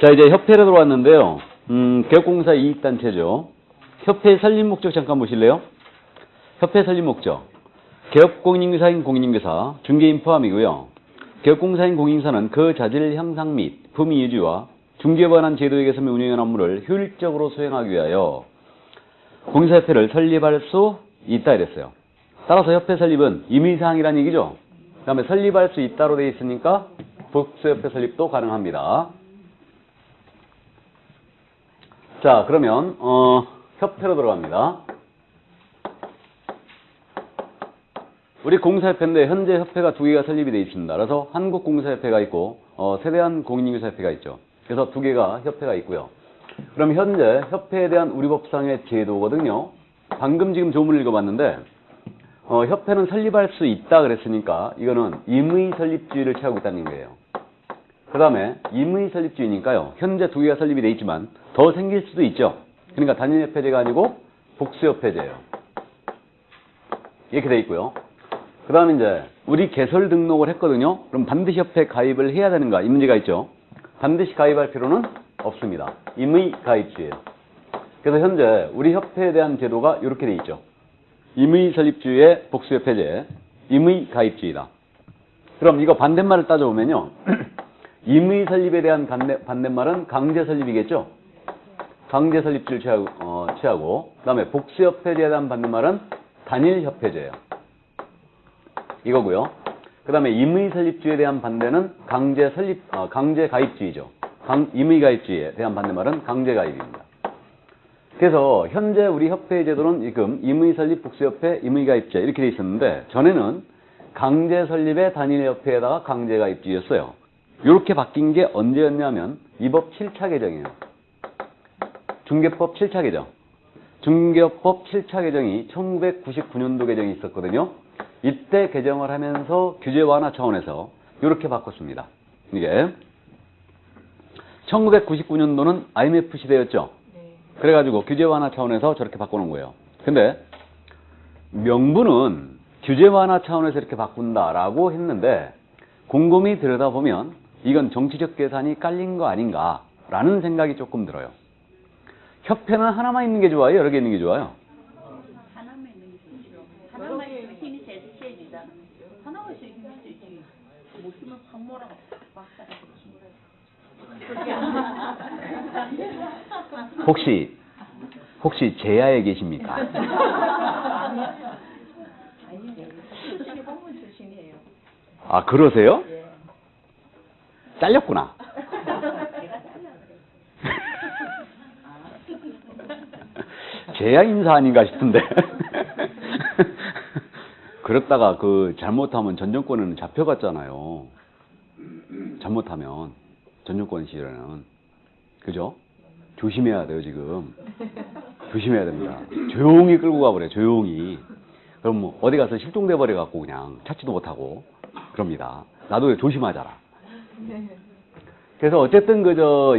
자, 이제 협회로 들어왔는데요. 개업공사 이익단체죠. 협회 설립 목적 잠깐 보실래요? 협회 설립 목적. 개업공인인사인 공인인계사, 중개인 포함이고요. 개업공사인 공인인사는 그 자질 향상 및 품위 유지와 중개에 관한 제도의 개선 및 운영의 업무를 효율적으로 수행하기 위하여 공인사협회를 설립할 수 있다 이랬어요. 따라서 협회 설립은 임의사항이라는 얘기죠. 그 다음에 설립할 수 있다로 되어 있으니까 복수협회 설립도 가능합니다. 자, 그러면 협회로 들어갑니다. 우리 공사협회인데 현재 협회가 두 개가 설립이 되어 있습니다. 그래서 한국공사협회가 있고 세대한 공인인계사협회가 있죠. 그래서 두 개가 협회가 있고요. 그럼 현재 협회에 대한 우리 법상의 제도거든요. 방금 지금 조문을 읽어봤는데 협회는 설립할 수 있다 그랬으니까 이거는 임의설립주의를 취하고 있다는 거예요. 그 다음에 임의설립주의니까요. 현재 두 개가 설립이 되어 있지만 더 생길 수도 있죠. 그러니까 단일협회제가 아니고 복수협회제예요. 이렇게 되어 있고요. 그 다음에 이제 우리 개설 등록을 했거든요. 그럼 반드시 협회 가입을 해야 되는가? 이 문제가 있죠. 반드시 가입할 필요는 없습니다. 임의 가입주의예요. 그래서 현재 우리 협회에 대한 제도가 이렇게 되어 있죠. 임의 설립주의의 복수협회제, 임의 가입주의다. 그럼 이거 반대말을 따져보면요. 임의 설립에 대한 반대말은 강제 설립이겠죠. 강제 설립주의를 취하고 그 다음에 복수협회제에 대한 반대말은 단일협회제예요. 이거고요. 그 다음에 임의 설립주의에 대한 반대는 강제 가입주의죠. 임의 가입주의에 대한 반대말은 강제 가입입니다. 그래서 현재 우리 협회의 제도는 지금 임의 설립 복수협회, 임의 가입주의 이렇게 돼 있었는데 전에는 강제 설립의 단일협회에다가 강제 가입주의였어요. 이렇게 바뀐 게 언제였냐면 이 법 7차 개정이에요. 중개법 7차 개정. 중개법 7차 개정이 1999년도 개정이 있었거든요. 이때 개정을 하면서 규제 완화 차원에서 이렇게 바꿨습니다. 이게 1999년도는 IMF 시대였죠. 그래가지고 규제 완화 차원에서 저렇게 바꾸는 거예요. 근데 명분은 규제 완화 차원에서 이렇게 바꾼다라고 했는데 곰곰이 들여다보면 이건 정치적 계산이 깔린 거 아닌가라는 생각이 조금 들어요. 협회는 하나만 있는 게 좋아요? 여러 개 있는 게 좋아요? 하나만 있는 게 좋죠. 하나만 있으면 힘이 세지잖아. 하나만 있으면 힘이 세지. 못 쓰면 황모라고 막 혹시 제야에 계십니까? 법문 출신이에요. 아, 그러세요? 잘렸구나. 제야 인사 아닌가 싶은데. 그랬다가 잘못하면 전 정권에는 잡혀갔잖아요. 잘못하면 전 정권 시절에는. 그죠? 조심해야 돼요, 지금. 조심해야 됩니다. 조용히 끌고 가버려요, 조용히. 그럼 뭐 어디 가서 실종돼 버려갖고 그냥 찾지도 못하고 그럽니다. 나도 조심하자라. 그래서 어쨌든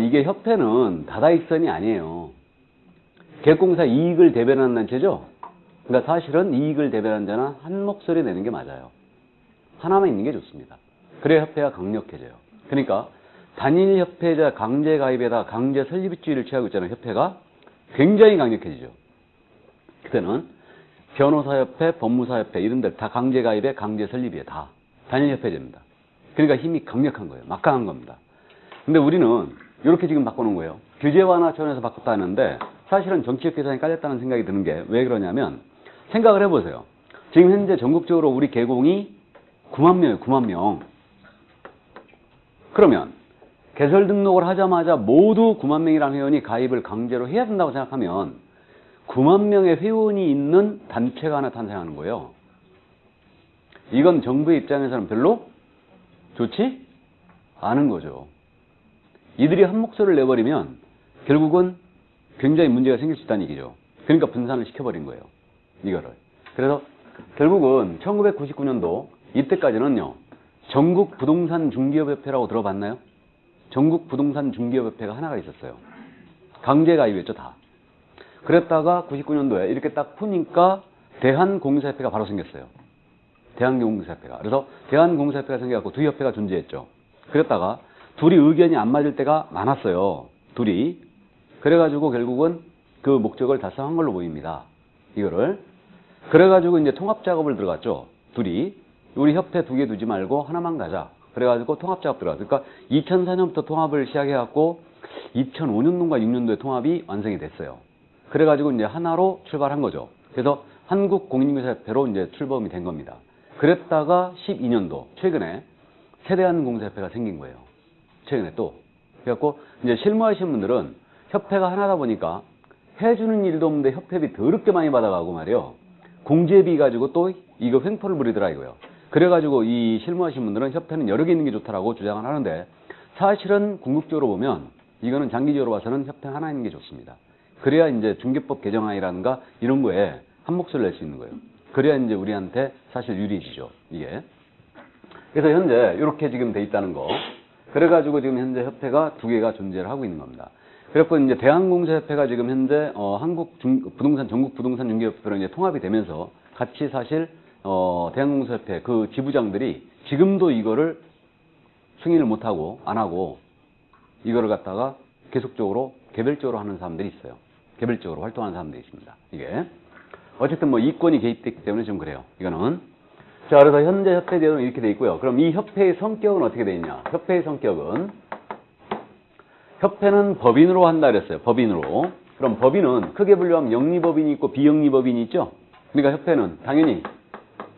이게 협회는 다다익선이 아니에요. 개업공사 이익을 대변하는 단체죠. 그러니까 사실은 이익을 대변하는 자는 한 목소리 내는 게 맞아요. 하나만 있는 게 좋습니다. 그래야 협회가 강력해져요. 그러니까 단일협회자 강제 가입에다 강제 설립주의를 취하고 있잖아요. 협회가 굉장히 강력해지죠. 그때는 변호사협회, 법무사협회 이런 데 다 강제 가입에 강제 설립이에요. 다 단일협회제입니다. 그러니까 힘이 강력한 거예요. 막강한 겁니다. 근데 우리는 이렇게 지금 바꾸는 거예요. 규제 완화 차원에서 바꿨다는데 사실은 정치적 계산이 깔렸다는 생각이 드는 게 왜 그러냐면 생각을 해보세요. 지금 현재 전국적으로 우리 개공이 9만 명이에요. 9만 명. 그러면 개설 등록을 하자마자 모두 9만 명이라는 회원이 가입을 강제로 해야 된다고 생각하면 9만 명의 회원이 있는 단체가 하나 탄생하는 거예요. 이건 정부의 입장에서는 별로 좋지 않은 거죠. 이들이 한 목소리를 내버리면 결국은 굉장히 문제가 생길 수 있다는 얘기죠. 그러니까 분산을 시켜버린 거예요. 이거를. 그래서 결국은 1999년도 이때까지는요. 전국 부동산 중개업협회라고 들어봤나요? 전국 부동산 중개업협회가 하나가 있었어요. 강제 가입이었죠, 다. 그랬다가 99년도에 이렇게 딱 푸니까 대한공사협회가 바로 생겼어요. 대한공사협회가. 그래서 대한공사협회가 생겨갖고 두 협회가 존재했죠. 그랬다가 둘이 의견이 안 맞을 때가 많았어요. 둘이. 그래가지고 결국은 그 목적을 달성한 걸로 보입니다. 이거를. 그래가지고 이제 통합 작업을 들어갔죠. 둘이. 우리 협회 2개 두지 말고 하나만 가자. 그래가지고 통합 작업 들어갔어요. 그러니까 2004년부터 통합을 시작해갖고 2005년도인가 6년도에 통합이 완성이 됐어요. 그래가지고 이제 하나로 출발한 거죠. 그래서 한국공인중개사협회로 이제 출범이 된 겁니다. 그랬다가 12년도 최근에 세대한공사협회가 생긴 거예요. 최근에 또. 그래갖고 이제 실무하시는 분들은 협회가 하나다 보니까 해주는 일도 없는데 협회비 더럽게 많이 받아가고 말이에요. 공제비 가지고 또 이거 횡포를 부리더라 이거요. 그래가지고 이 실무하시는 분들은 협회는 여러 개 있는 게 좋다라고 주장을 하는데 사실은 궁극적으로 보면 이거는 장기적으로 봐서는 협회 하나 있는 게 좋습니다. 그래야 이제 중개법 개정안이라든가 이런 거에 한 목소리를 낼 수 있는 거예요. 그래야 이제 우리한테 사실 유리해지죠, 이게. 그래서 현재 이렇게 지금 돼 있다는 거. 그래가지고 지금 현재 협회가 2개가 존재를 하고 있는 겁니다. 그래서 이제 대한공사협회가 지금 현재 부동산 전국 부동산 중개협회로 이제 통합이 되면서 같이 사실 대한공사협회 그 지부장들이 지금도 이거를 승인을 못 하고 안 하고 이거를 갖다가 계속적으로 개별적으로 하는 사람들이 있어요. 개별적으로 활동하는 사람들이 있습니다. 이게 어쨌든 뭐 이권이 개입됐기 때문에 좀 그래요. 이거는 자 그래서 현재 협회 제도는 이렇게 돼 있고요. 그럼 이 협회의 성격은 어떻게 돼 있냐? 협회의 성격은 협회는 법인으로 한다 그랬어요. 법인으로. 그럼 법인은 크게 분류하면 영리법인이 있고 비영리법인이 있죠. 그러니까 협회는 당연히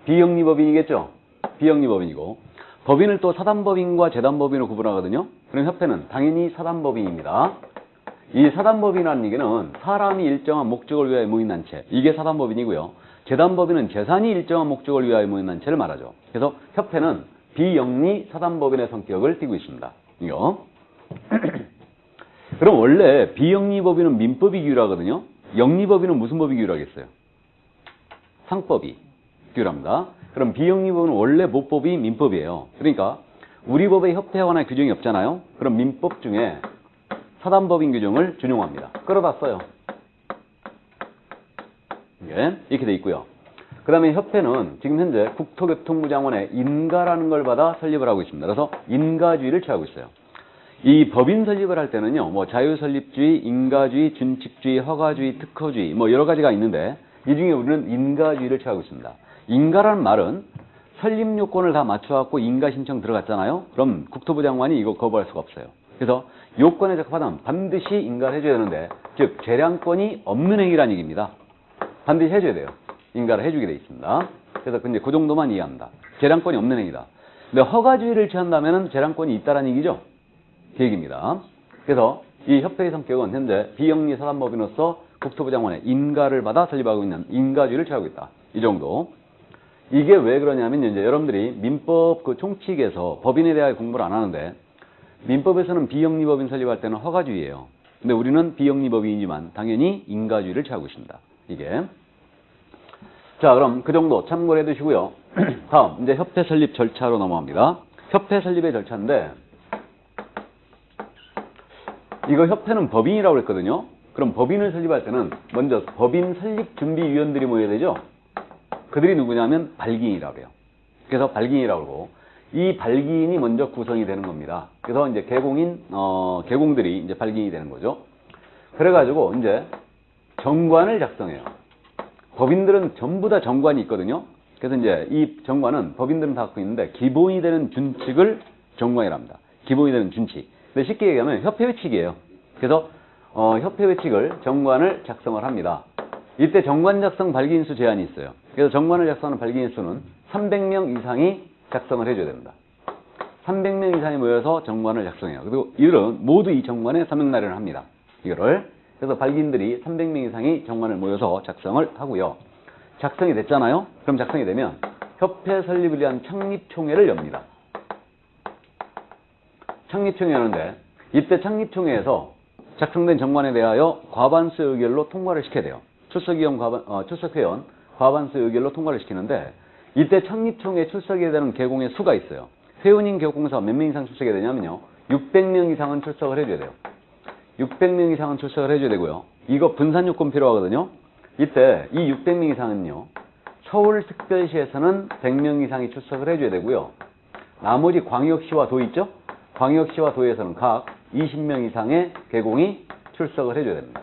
비영리법인이겠죠. 비영리법인이고 법인을 또 사단법인과 재단법인으로 구분하거든요. 그럼 협회는 당연히 사단법인입니다. 이 사단법인이라는 얘기는 사람이 일정한 목적을 위하여 모인 단체. 이게 사단법인이고요. 재단법인은 재산이 일정한 목적을 위하여 모인 단체를 말하죠. 그래서 협회는 비영리 사단법인의 성격을 띠고 있습니다. 이거. 그럼 원래 비영리법인은 민법이 규율하거든요. 영리법인은 무슨 법이 규율하겠어요? 상법이 규율합니다. 그럼 비영리법은 원래 모법이 민법이에요. 그러니까 우리 법에 협회에 관한 규정이 없잖아요. 그럼 민법 중에 사단법인 규정을 준용합니다. 끌어다 써요. 예, 이렇게 돼 있고요. 그 다음에 협회는 지금 현재 국토교통부 장관의 인가라는 걸 받아 설립을 하고 있습니다. 그래서 인가주의를 취하고 있어요. 이 법인 설립을 할 때는요, 뭐 자유설립주의, 인가주의, 준칙주의, 허가주의, 특허주의, 뭐 여러 가지가 있는데 이 중에 우리는 인가주의를 취하고 있습니다. 인가라는 말은 설립 요건을 다 맞춰갖고 인가 신청 들어갔잖아요. 그럼 국토부 장관이 이거 거부할 수가 없어요. 그래서 요건에 적합하다면 반드시 인가를 해줘야 되는데, 즉 재량권이 없는 행위라는 얘기입니다. 반드시 해줘야 돼요. 인가를 해주게 돼 있습니다. 그래서 근데 그 정도만 이해합니다. 재량권이 없는 행위다. 근데 허가주의를 취한다면은 재량권이 있다라는 얘기죠. 그 얘기입니다. 그래서 이 협회의 성격은 현재 비영리 사단법인으로서 국토부 장관의 인가를 받아 설립하고 있는 인가주의를 취하고 있다. 이 정도. 이게 왜 그러냐면 이제 여러분들이 민법 그 총칙에서 법인에 대하여 공부를 안 하는데 민법에서는 비영리법인 설립할 때는 허가주의예요. 근데 우리는 비영리법인이지만 당연히 인가주의를 취하고 있습니다. 이게. 자, 그럼 그 정도 참고를 해두시고요. 다음 이제 협회 설립 절차로 넘어갑니다. 협회 설립의 절차인데 이거 협회는 법인이라고 했거든요. 그럼 법인을 설립할 때는 먼저 법인 설립 준비위원들이 모여야 되죠. 그들이 누구냐면 발기인이라고 해요. 그래서 발기인이라고 하고 이 발기인이 먼저 구성이 되는 겁니다. 그래서 이제 개공들이 이제 발기인이 되는 거죠. 그래가지고 이제 정관을 작성해요. 법인들은 전부 다 정관이 있거든요. 그래서 이제 이 정관은 법인들은 다 갖고 있는데 기본이 되는 준칙을 정관이라 합니다. 기본이 되는 준칙. 근데 쉽게 얘기하면 협회 회칙이에요. 그래서 협회 회칙을 정관을 작성을 합니다. 이때 정관 작성 발기인 수 제한이 있어요. 그래서 정관을 작성하는 발기인 수는 300명 이상이 작성을 해줘야 됩니다. 300명 이상이 모여서 정관을 작성해요. 그리고 이들은 모두 이 정관에 서명 날인을 합니다. 이거를. 그래서 발기인들이 300명 이상이 정관을 모여서 작성을 하고요. 작성이 됐잖아요. 그럼 작성이 되면 협회 설립을 위한 창립총회를 엽니다. 창립총회 하는데 이때 창립총회에서 작성된 정관에 대하여 과반수 의결로 통과를 시켜야 돼요. 출석회원 과반수 의결로 통과를 시키는데 이때 창립총회 출석해야 되는 개공의 수가 있어요. 회원인 개공사 몇 명 이상 출석해야 되냐면요. 600명 이상은 출석을 해줘야 돼요. 600명 이상은 출석을 해줘야 되고요. 이거 분산요건 필요하거든요. 이때 이 600명 이상은요. 서울특별시에서는 100명 이상이 출석을 해줘야 되고요. 나머지 광역시와 도 있죠? 광역시와 도에서는 각 20명 이상의 계공이 출석을 해줘야 됩니다.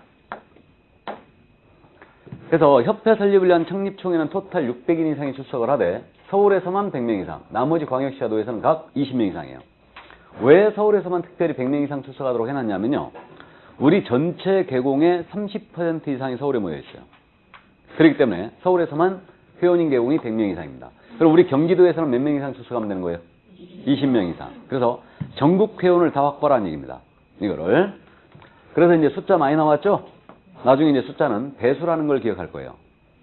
그래서 협회 설립을 위한 창립총회는 토탈 600인 이상이 출석을 하되 서울에서만 100명 이상, 나머지 광역시와 도에서는 각 20명 이상이에요. 왜 서울에서만 특별히 100명 이상 출석하도록 해놨냐면요. 우리 전체 계공의 30% 이상이 서울에 모여 있어요. 그렇기 때문에 서울에서만 회원인 계공이 100명 이상입니다. 그럼 우리 경기도에서는 몇 명 이상 출석하면 되는 거예요? 20명 이상. 그래서 전국 회원을 다 확보하라는 얘기입니다. 이거를. 그래서 이제 숫자 많이 나왔죠? 나중에 이제 숫자는 배수라는 걸 기억할 거예요.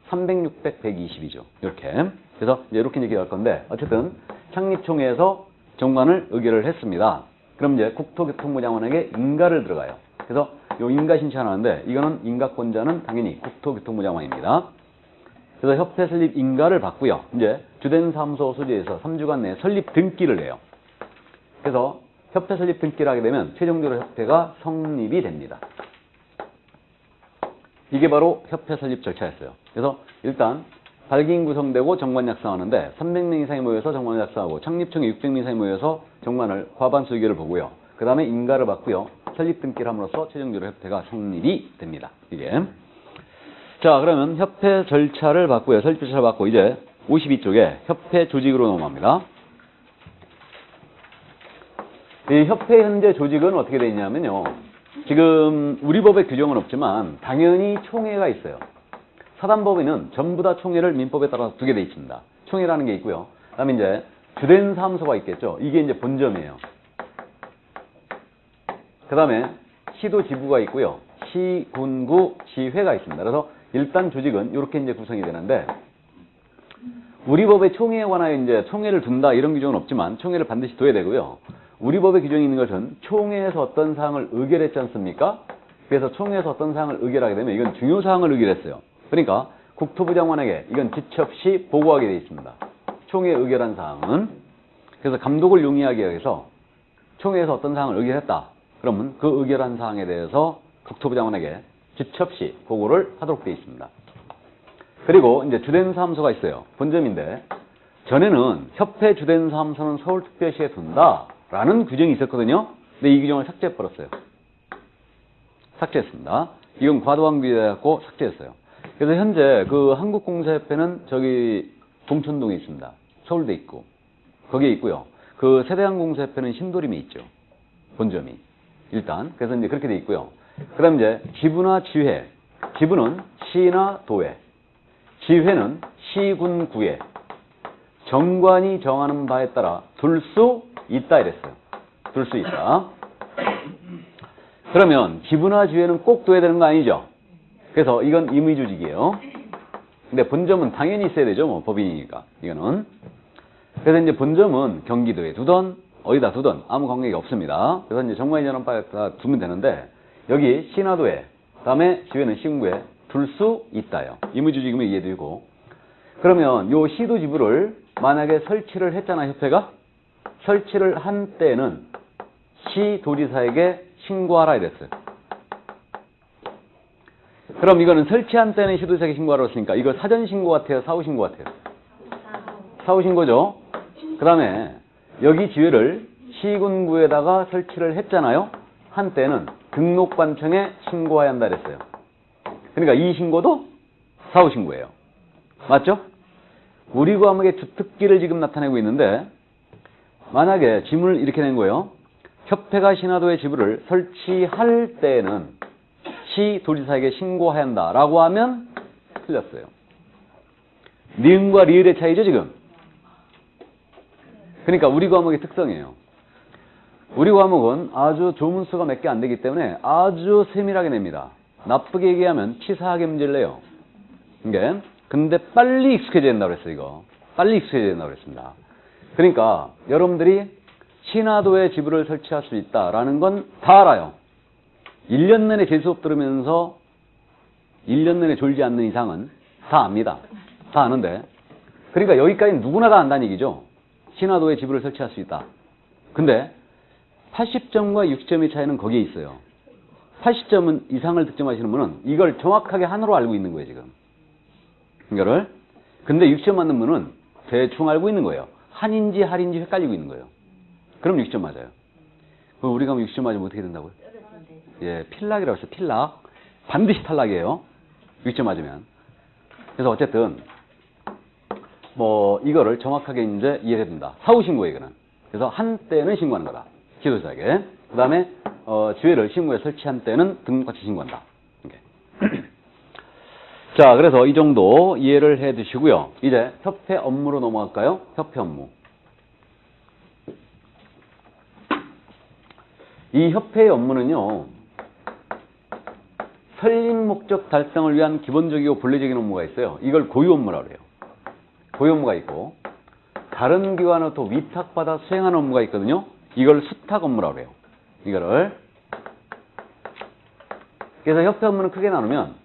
300, 600, 120이죠. 이렇게. 그래서 이제 이렇게 기억할 건데, 어쨌든 창립총회에서 정관을 의결을 했습니다. 그럼 이제 국토교통부 장관에게 인가를 들어가요. 그래서 요 인가 신청하는데, 이거는 인가권자는 당연히 국토교통부 장관입니다. 그래서 협회 설립 인가를 받고요. 이제 주된 사무소 소재에서 3주간 내에 설립 등기를 내요. 그래서 협회 설립 등기를 하게 되면 최종적으로 협회가 성립이 됩니다. 이게 바로 협회 설립 절차였어요. 그래서 일단 발기인 구성되고 정관 작성하는데 300명 이상이 모여서 정관을 작성하고 창립총회 600명 이상이 모여서 정관을 과반수 의결을 보고요. 그 다음에 인가를 받고요. 설립 등기를 함으로써 최종적으로 협회가 성립이 됩니다. 이게. 자, 그러면 협회 절차를 받고요. 설립 절차를 받고 이제 52쪽에 협회 조직으로 넘어갑니다. 이 협회 현재 조직은 어떻게 되어 있냐면요. 지금 우리 법에 규정은 없지만 당연히 총회가 있어요. 사단법에는 전부 다 총회를 민법에 따라서 두게 되어 있습니다. 총회라는 게 있고요. 그 다음에 이제 주된 사무소가 있겠죠. 이게 이제 본점이에요. 그 다음에 시도 지부가 있고요. 시, 군, 구, 시회가 있습니다. 그래서 일단 조직은 이렇게 이제 구성이 되는데 우리 법의 총회에 관하여 이제 총회를 둔다 이런 규정은 없지만 총회를 반드시 둬야 되고요. 우리 법에 규정이 있는 것은 총회에서 어떤 사항을 의결했지 않습니까? 그래서 총회에서 어떤 사항을 의결하게 되면 이건 중요 사항을 의결했어요. 그러니까 국토부 장관에게 이건 지체 없이 보고하게 되어 있습니다. 총회에 의결한 사항은. 그래서 감독을 용이하게 해서 총회에서 어떤 사항을 의결했다. 그러면 그 의결한 사항에 대해서 국토부 장관에게 지체 없이 보고를 하도록 되어 있습니다. 그리고 이제 주된 사무소가 있어요. 본점인데 전에는 협회 주된 사무소는 서울특별시에 둔다라는 규정이 있었거든요. 근데 이 규정을 삭제해버렸어요. 삭제했습니다. 이건 과도한 규정이었고 삭제했어요. 그래서 현재 그 한국공사협회는 저기 봉천동에 있습니다. 서울대 있고 거기에 있고요. 그 세대항공사협회는 신도림에 있죠. 본점이 일단 그래서 이제 그렇게 돼 있고요. 그다음 이제 지부나 지회, 지부는 시나 도회, 지회는 시군 구에 정관이 정하는 바에 따라 둘 수 있다 이랬어요. 둘 수 있다. 그러면 지부나 지회는 꼭 둬야 되는 거 아니죠? 그래서 이건 임의조직이에요. 근데 본점은 당연히 있어야 되죠. 뭐 법인이니까 이거는. 그래서 이제 본점은 경기도에 두던 어디다 두던 아무 관계가 없습니다. 그래서 이제 정관이 정하는 바에 따라 두면 되는데 여기 시나도에 다음에 지회는 시군구에 둘 수 있다요. 임의조직이면 이해되고. 그러면 요 시도 지부를 만약에 설치를 했잖아 협회가. 설치를 한 때는 시도지사에게 신고하라 이랬어요. 그럼 이거는 설치한 때는 시도지사에게 신고하라고 했으니까 이거 사전 신고 같아요? 사후 신고 같아요? 사후 신고죠. 그 다음에 여기 지회를 시군구에다가 설치를 했잖아요. 한때는 등록관청에 신고해야 한다 그랬어요. 그러니까 이 신고도 사후 신고예요. 맞죠? 우리 과목의 주특기를 지금 나타내고 있는데 만약에 지문을 이렇게 낸 거예요. 협회가 신화도의 지부를 설치할 때는 시도지사에게 신고해야 한다라고 하면 틀렸어요. 니은과 리을의 차이죠 지금. 그러니까 우리 과목의 특성이에요. 우리 과목은 아주 조문수가 몇 개 안 되기 때문에 아주 세밀하게 냅니다. 나쁘게 얘기하면 치사하게 문제를 내요. 이게 근데 빨리 익숙해져야 된다고 그랬어요. 이거 빨리 익숙해져야 된다고 그랬습니다. 그러니까 여러분들이 신화도에 지부를 설치할 수 있다라는 건 다 알아요. 1년 내내 제 수업 들으면서 1년 내내 졸지 않는 이상은 다 압니다. 다 아는데 그러니까 여기까지는 누구나 다 안다는 얘기죠. 신화도에 지부를 설치할 수 있다. 근데 80점과 60점의 차이는 거기에 있어요. 80점 이상을 득점하시는 분은 이걸 정확하게 하나로 알고 있는 거예요 지금. 이거를. 근데 60점 맞는 분은 대충 알고 있는 거예요. 한인지 할인지 헷갈리고 있는 거예요. 그럼 60점 맞아요. 그럼 우리가 60점 맞으면 어떻게 된다고요? 떨어진대. 예, 필락이라고 했어요. 필락. 반드시 탈락이에요. 60점 맞으면. 그래서 어쨌든 뭐 이거를 정확하게 이제 이해해야 된다. 사후 신고에 이거는. 그래서 한때는 신고하는 거다. 지도자에게. 그 다음에 지회를 신고에 설치한 때는 등록같이 신고한다. 이렇게. 자, 그래서 이 정도 이해를 해 두시고요. 이제 협회 업무로 넘어갈까요? 협회 업무. 이 협회의 업무는요, 설립 목적 달성을 위한 기본적이고 본래적인 업무가 있어요. 이걸 고유 업무라고 해요. 고유 업무가 있고, 다른 기관으로부터 위탁받아 수행하는 업무가 있거든요. 이걸 수탁 업무라고 해요. 이거를. 그래서 협회 업무는 크게 나누면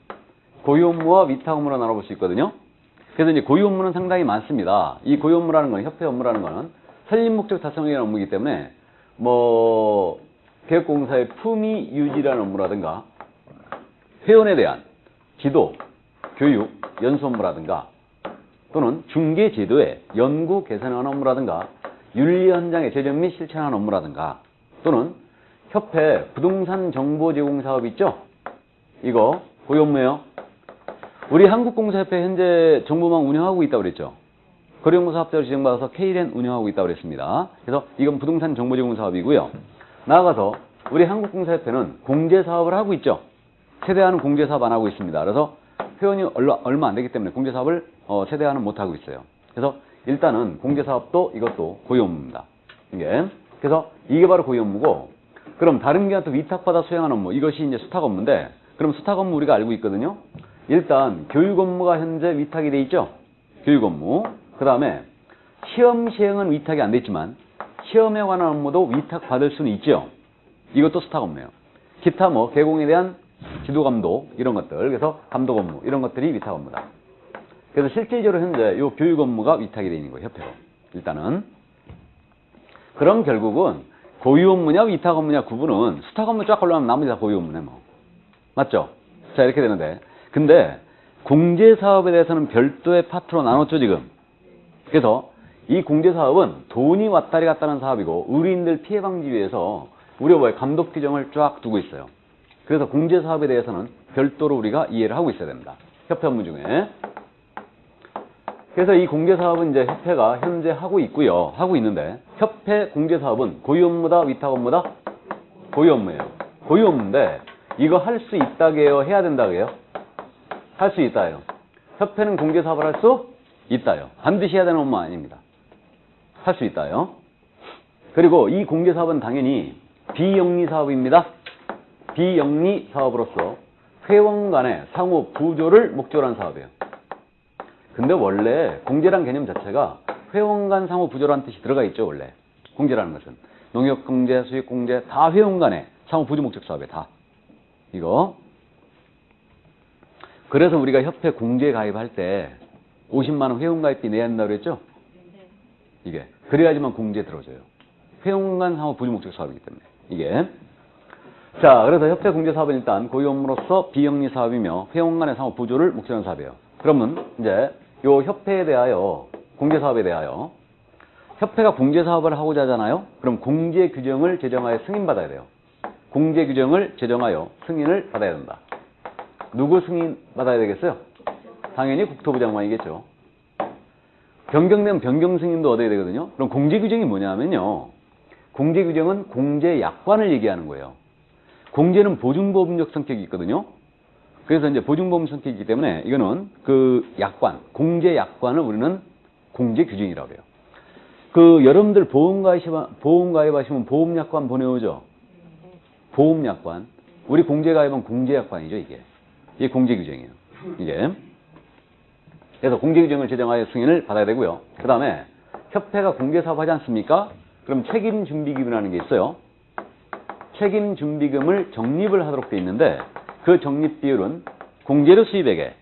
고유 업무와 위탁 업무로 나눠볼 수 있거든요. 그래서 이제 고유 업무는 상당히 많습니다. 이 고유 업무라는 건, 협회 업무라는 거는 설립 목적 달성을 위한 업무이기 때문에 뭐 개업공사의 품위 유지라는 업무라든가 회원에 대한 지도, 교육, 연수 업무라든가 또는 중개 제도의 연구 개선하는 업무라든가 윤리 현장의 제정 및 실천하는 업무라든가 또는 협회 부동산 정보 제공 사업 있죠? 이거 고유 업무예요. 우리 한국공사협회 현재 정보망 운영하고 있다고 그랬죠? 거래업무 사업자로 지정받아서 K랜 운영하고 있다고 그랬습니다. 그래서 이건 부동산 정보 제공 사업이고요. 나아가서 우리 한국공사협회는 공제사업을 하고 있죠. 세대화는 공제사업 안 하고 있습니다. 그래서 회원이 얼마 안 되기 때문에 공제사업을 세대화는 못 하고 있어요. 그래서 일단은 공제사업도 이것도 고유 업무입니다. 이게. 그래서 이게 바로 고유 업무고, 그럼 다른 기관한테 위탁받아 수행하는 업무, 이것이 이제 수탁 업무인데, 그럼 수탁 업무 우리가 알고 있거든요. 일단 교육 업무가 현재 위탁이 돼 있죠. 교육 업무. 그 다음에 시험 시행은 위탁이 안 돼 있지만 시험에 관한 업무도 위탁받을 수는 있죠. 이것도 수탁 업무예요. 기타 뭐 개공에 대한 지도 감독 이런 것들, 그래서 감독 업무 이런 것들이 위탁 업무다. 그래서 실질적으로 현재 이 교육 업무가 위탁이 되어 있는 거예요. 협회로. 일단은. 그럼 결국은 고유 업무냐 위탁 업무냐 구분은 수탁 업무 쫙 걸러면 나머지 다 고유 업무네 뭐. 맞죠? 자, 이렇게 되는데, 근데 공제사업에 대해서는 별도의 파트로 나눴죠 지금. 그래서 이 공제사업은 돈이 왔다리 갔다는 사업이고 의료인들 피해 방지 위해서 우리가 뭐예요? 감독 규정을 쫙 두고 있어요. 그래서 공제사업에 대해서는 별도로 우리가 이해를 하고 있어야 됩니다. 협회 업무 중에. 그래서 이 공제사업은 이제 협회가 현재 하고 있고요. 하고 있는데, 협회 공제사업은 고유 업무다 위탁 업무다? 고유 업무예요. 고유 업무인데 이거 할 수 있다게요? 해야 된다게요? 할 수 있다요. 협회는 공제사업을 할 수 있다요. 반드시 해야 되는 업무 아닙니다. 할 수 있다요. 그리고 이 공제사업은 당연히 비영리 사업입니다. 비영리 사업으로서 회원 간의 상호 부조를 목적으로 한 사업이에요. 근데 원래 공제란 개념 자체가 회원 간 상호 부조라는 뜻이 들어가 있죠. 원래 공제라는 것은 농협공제, 수익공제 다 회원 간의 상호 부조 목적 사업이에요. 다. 이거. 그래서 우리가 협회 공제 가입할 때 50만 원 회원 가입비 내야 한다고 그랬죠? 이게. 그래야지만 공제 들어줘요. 회원 간 상호 부조 목적 사업이기 때문에. 이게. 자, 그래서 협회 공제 사업은 일단 고유 업무로서 비영리 사업이며 회원 간의 상호 부조를 목적으로 하는 사업이에요. 그러면 이제 요 협회에 대하여 공제 사업에 대하여 협회가 공제 사업을 하고자 하잖아요. 그럼 공제 규정을 제정하여 승인받아야 돼요. 공제 규정을 제정하여 승인을 받아야 된다. 누구 승인 받아야 되겠어요? 당연히 국토부 장관이겠죠. 변경되면 변경 승인도 얻어야 되거든요. 그럼 공제 규정이 뭐냐면요. 공제 규정은 공제 약관을 얘기하는 거예요. 공제는 보증보험적 성격이 있거든요. 그래서 이제 보증보험 성격이기 때문에 이거는 그 약관, 공제 약관을 우리는 공제 규정이라고 해요. 그 여러분들 보험 가입하시면 보험 약관 보내오죠. 보험 약관. 우리 공제 가입은 공제 약관이죠, 이게. 이게 공제 규정이에요. 이게. 그래서 공제 규정을 제정하여 승인을 받아야 되고요. 그 다음에 협회가 공제 사업 하지 않습니까? 그럼 책임 준비금이라는 게 있어요. 책임 준비금을 적립을 하도록 되어 있는데 그 적립 비율은 공제료 수입액의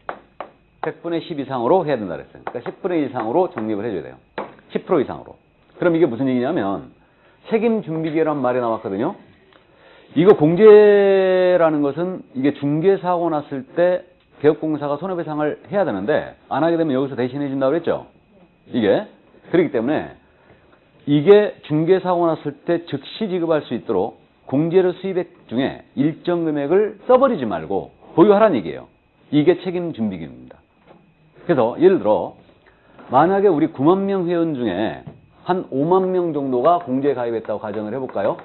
100분의 10 이상으로 해야 된다 그랬어요. 그러니까 10분의 1 이상으로 적립을 해줘야 돼요. 10% 이상으로. 그럼 이게 무슨 얘기냐면 책임 준비비라는 말이 나왔거든요. 이거 공제라는 것은 이게 중개사고 났을 때 개업공사가 손해배상을 해야 되는데 안 하게 되면 여기서 대신해 준다고 그랬죠. 이게. 그렇기 때문에 이게 중개사고 났을 때 즉시 지급할 수 있도록 공제료 수입액 중에 일정 금액을 써버리지 말고 보유하라는 얘기예요. 이게 책임 준비금입니다. 그래서 예를 들어 만약에 우리 9만 명 회원 중에 한 5만 명 정도가 공제에 가입했다고 가정을 해볼까요?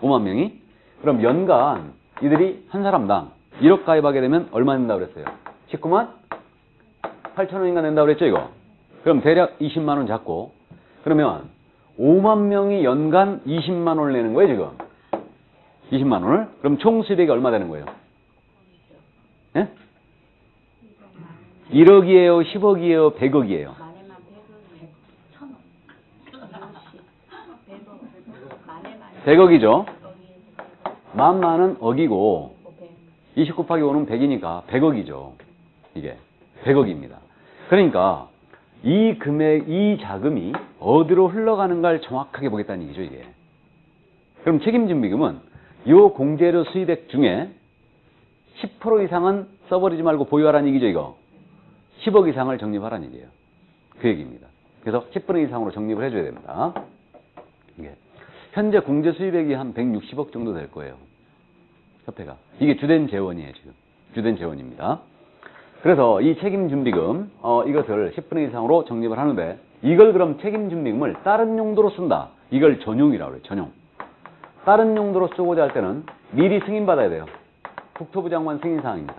5만 명이? 그럼 연간 이들이 한 사람당 1억 가입하게 되면 얼마 낸다고 그랬어요? 19만 8천 원인가 낸다고 그랬죠, 이거? 그럼 대략 20만 원 잡고, 그러면 5만 명이 연간 20만 원을 내는 거예요, 지금. 20만 원을? 그럼 총 수입액이 얼마 되는 거예요? 예? 1억이에요, 10억이에요, 100억이에요? 만에만 100원, 1,000원. 100억이죠? 만만은 억이고 20 곱하기 5는 100이니까 100억이죠. 이게 100억입니다. 그러니까 이 금액, 이 자금이 어디로 흘러가는가를 정확하게 보겠다는 얘기죠, 이게. 그럼 책임준비금은 이 공제료 수입액 중에 10% 이상은 써버리지 말고 보유하라는 얘기죠, 이거. 10억 이상을 적립하라는 얘기예요. 그 얘기입니다. 그래서 10% 이상으로 적립을 해줘야 됩니다. 이게 현재 공제 수입액이 한 160억 정도 될 거예요. 협회가. 이게 주된 재원이에요, 지금. 주된 재원입니다. 그래서 이 책임준비금, 이것을 10% 이상으로 적립을 하는데, 이걸 그럼 책임준비금을 다른 용도로 쓴다. 이걸 전용이라고 그래요, 전용. 다른 용도로 쓰고자 할 때는 미리 승인받아야 돼요. 국토부 장관 승인사항입니다.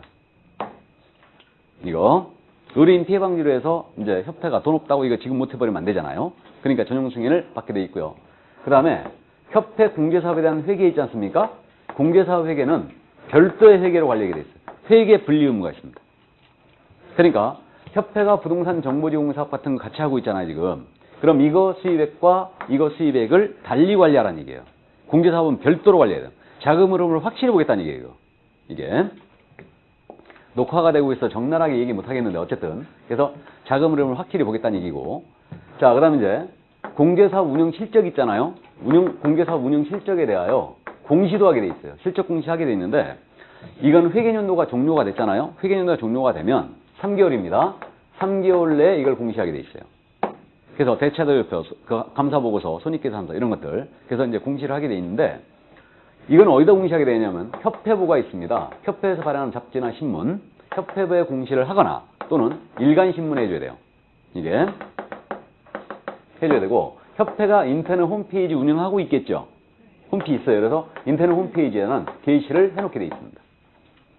이거. 의료인 피해방지로 해서 이제 협회가 돈 없다고 이거 지금 못 해버리면 안 되잖아요. 그러니까 전용 승인을 받게 돼 있고요. 그 다음에 협회 공제사업에 대한 회계 있지 않습니까? 공제사업 회계는 별도의 회계로 관리하게 돼 있어요. 회계 분리 의무가 있습니다. 그러니까 협회가 부동산 정보제공 사업 같은 거 같이 하고 있잖아요, 지금. 그럼 이거 수입액과 이거 수입액을 달리 관리하라는 얘기예요. 공제사업은 별도로 관리해야 돼요. 자금 흐름을 확실히 보겠다는 얘기예요. 이게. 녹화가 되고 있어 적나라하게 얘기 못 하겠는데 어쨌든. 그래서 자금 흐름을 확실히 보겠다는 얘기고. 자, 그 다음에 이제 공제사업 운영 실적 있잖아요. 공제사업 운영 실적에 대하여 공시도 하게 돼 있어요. 실적 공시하게 돼 있는데, 이건 회계연도가 종료가 됐잖아요. 회계연도가 종료가 되면 3개월입니다. 3개월 내에 이걸 공시하게 돼 있어요. 그래서 대차도표, 감사보고서, 손익계산서 이런 것들. 그래서 이제 공시를 하게 돼 있는데, 이건 어디다 공시하게 되냐면 협회부가 있습니다. 협회에서 발행하는 잡지나 신문, 협회부에 공시를 하거나 또는 일간신문에 해줘야 돼요. 이게 해줘야 되고, 협회가 인터넷 홈페이지 운영하고 있겠죠. 홈페이지 있어요. 그래서 인터넷 홈페이지에는 게시를 해놓게 돼 있습니다.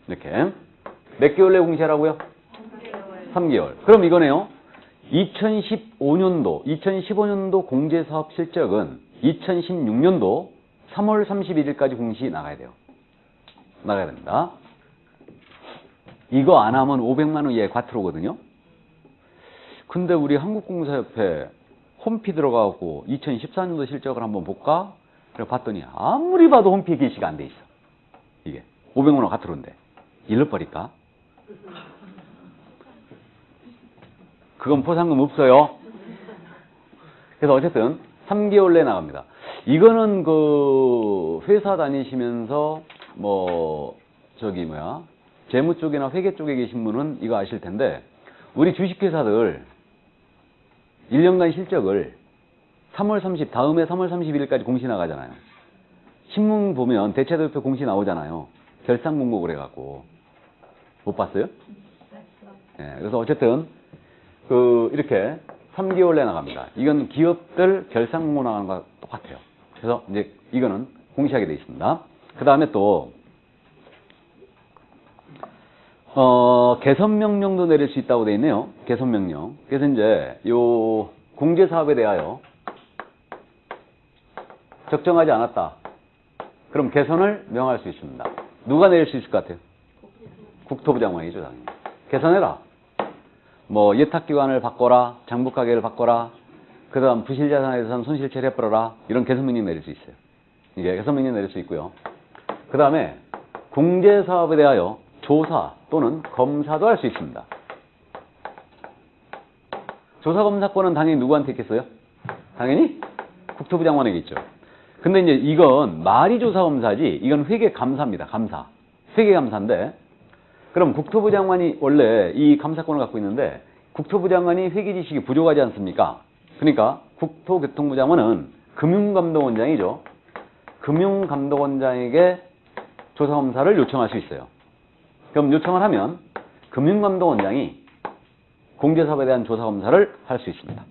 이렇게. 몇 개월 내에 공시하라고요? 3개월. 그럼 이거네요. 2015년도, 2015년도 공제사업 실적은 2016년도 3월 31일까지 공시 나가야 돼요. 나가야 됩니다. 이거 안 하면 500만 원 이하의 과태료거든요. 근데 우리 한국공사협회 홈피 들어가고 2014년도 실적을 한번 볼까? 그래 봤더니 아무리 봐도 홈피 게시가 안 돼 있어. 이게 500만 원 과태료인데 잃어버릴까? 그건 포상금 없어요. 그래서 어쨌든 3개월 내에 나갑니다. 이거는 그 회사 다니시면서 재무 쪽이나 회계 쪽에 계신 분은 이거 아실 텐데, 우리 주식회사들 1년간 실적을 3월 30, 다음에 3월 31일까지 공시 나가잖아요. 신문 보면 대체대표 공시 나오잖아요. 결산공고를 해갖고. 못 봤어요? 네, 그래서 어쨌든 이렇게 3개월 내에 나갑니다. 이건 기업들 결산공고 나가는 거랑 똑같아요. 그래서 이제 이거는 공시하게 되어 있습니다. 그 다음에 또 개선명령도 내릴 수 있다고 되어 있네요. 개선명령. 그래서 이제 요 공제사업에 대하여 적정하지 않았다. 그럼 개선을 명할 수 있습니다. 누가 내릴 수 있을 것 같아요? 국토부 장관이죠, 당연히. 개선해라. 예탁기관을 바꿔라, 장부가계를 바꿔라, 그 다음 부실자산에 대해서는 손실처리 해버려라, 이런 개선명령 내릴 수 있어요. 이게 개선명령 내릴 수 있고요. 그 다음에 공제사업에 대하여 조사 또는 검사도 할 수 있습니다. 조사검사권은 당연히 누구한테 있겠어요? 당연히 국토부 장관에게 있죠. 근데 이제 이건 말이 조사검사지, 이건 회계감사입니다. 감사. 회계감사인데, 그럼 국토부 장관이 원래 이 감사권을 갖고 있는데, 국토부 장관이 회계 지식이 부족하지 않습니까? 그러니까 국토교통부 장관은 금융감독원장이죠. 금융감독원장에게 조사검사를 요청할 수 있어요. 그럼 요청을 하면 금융감독원장이 공제사업에 대한 조사검사를 할 수 있습니다.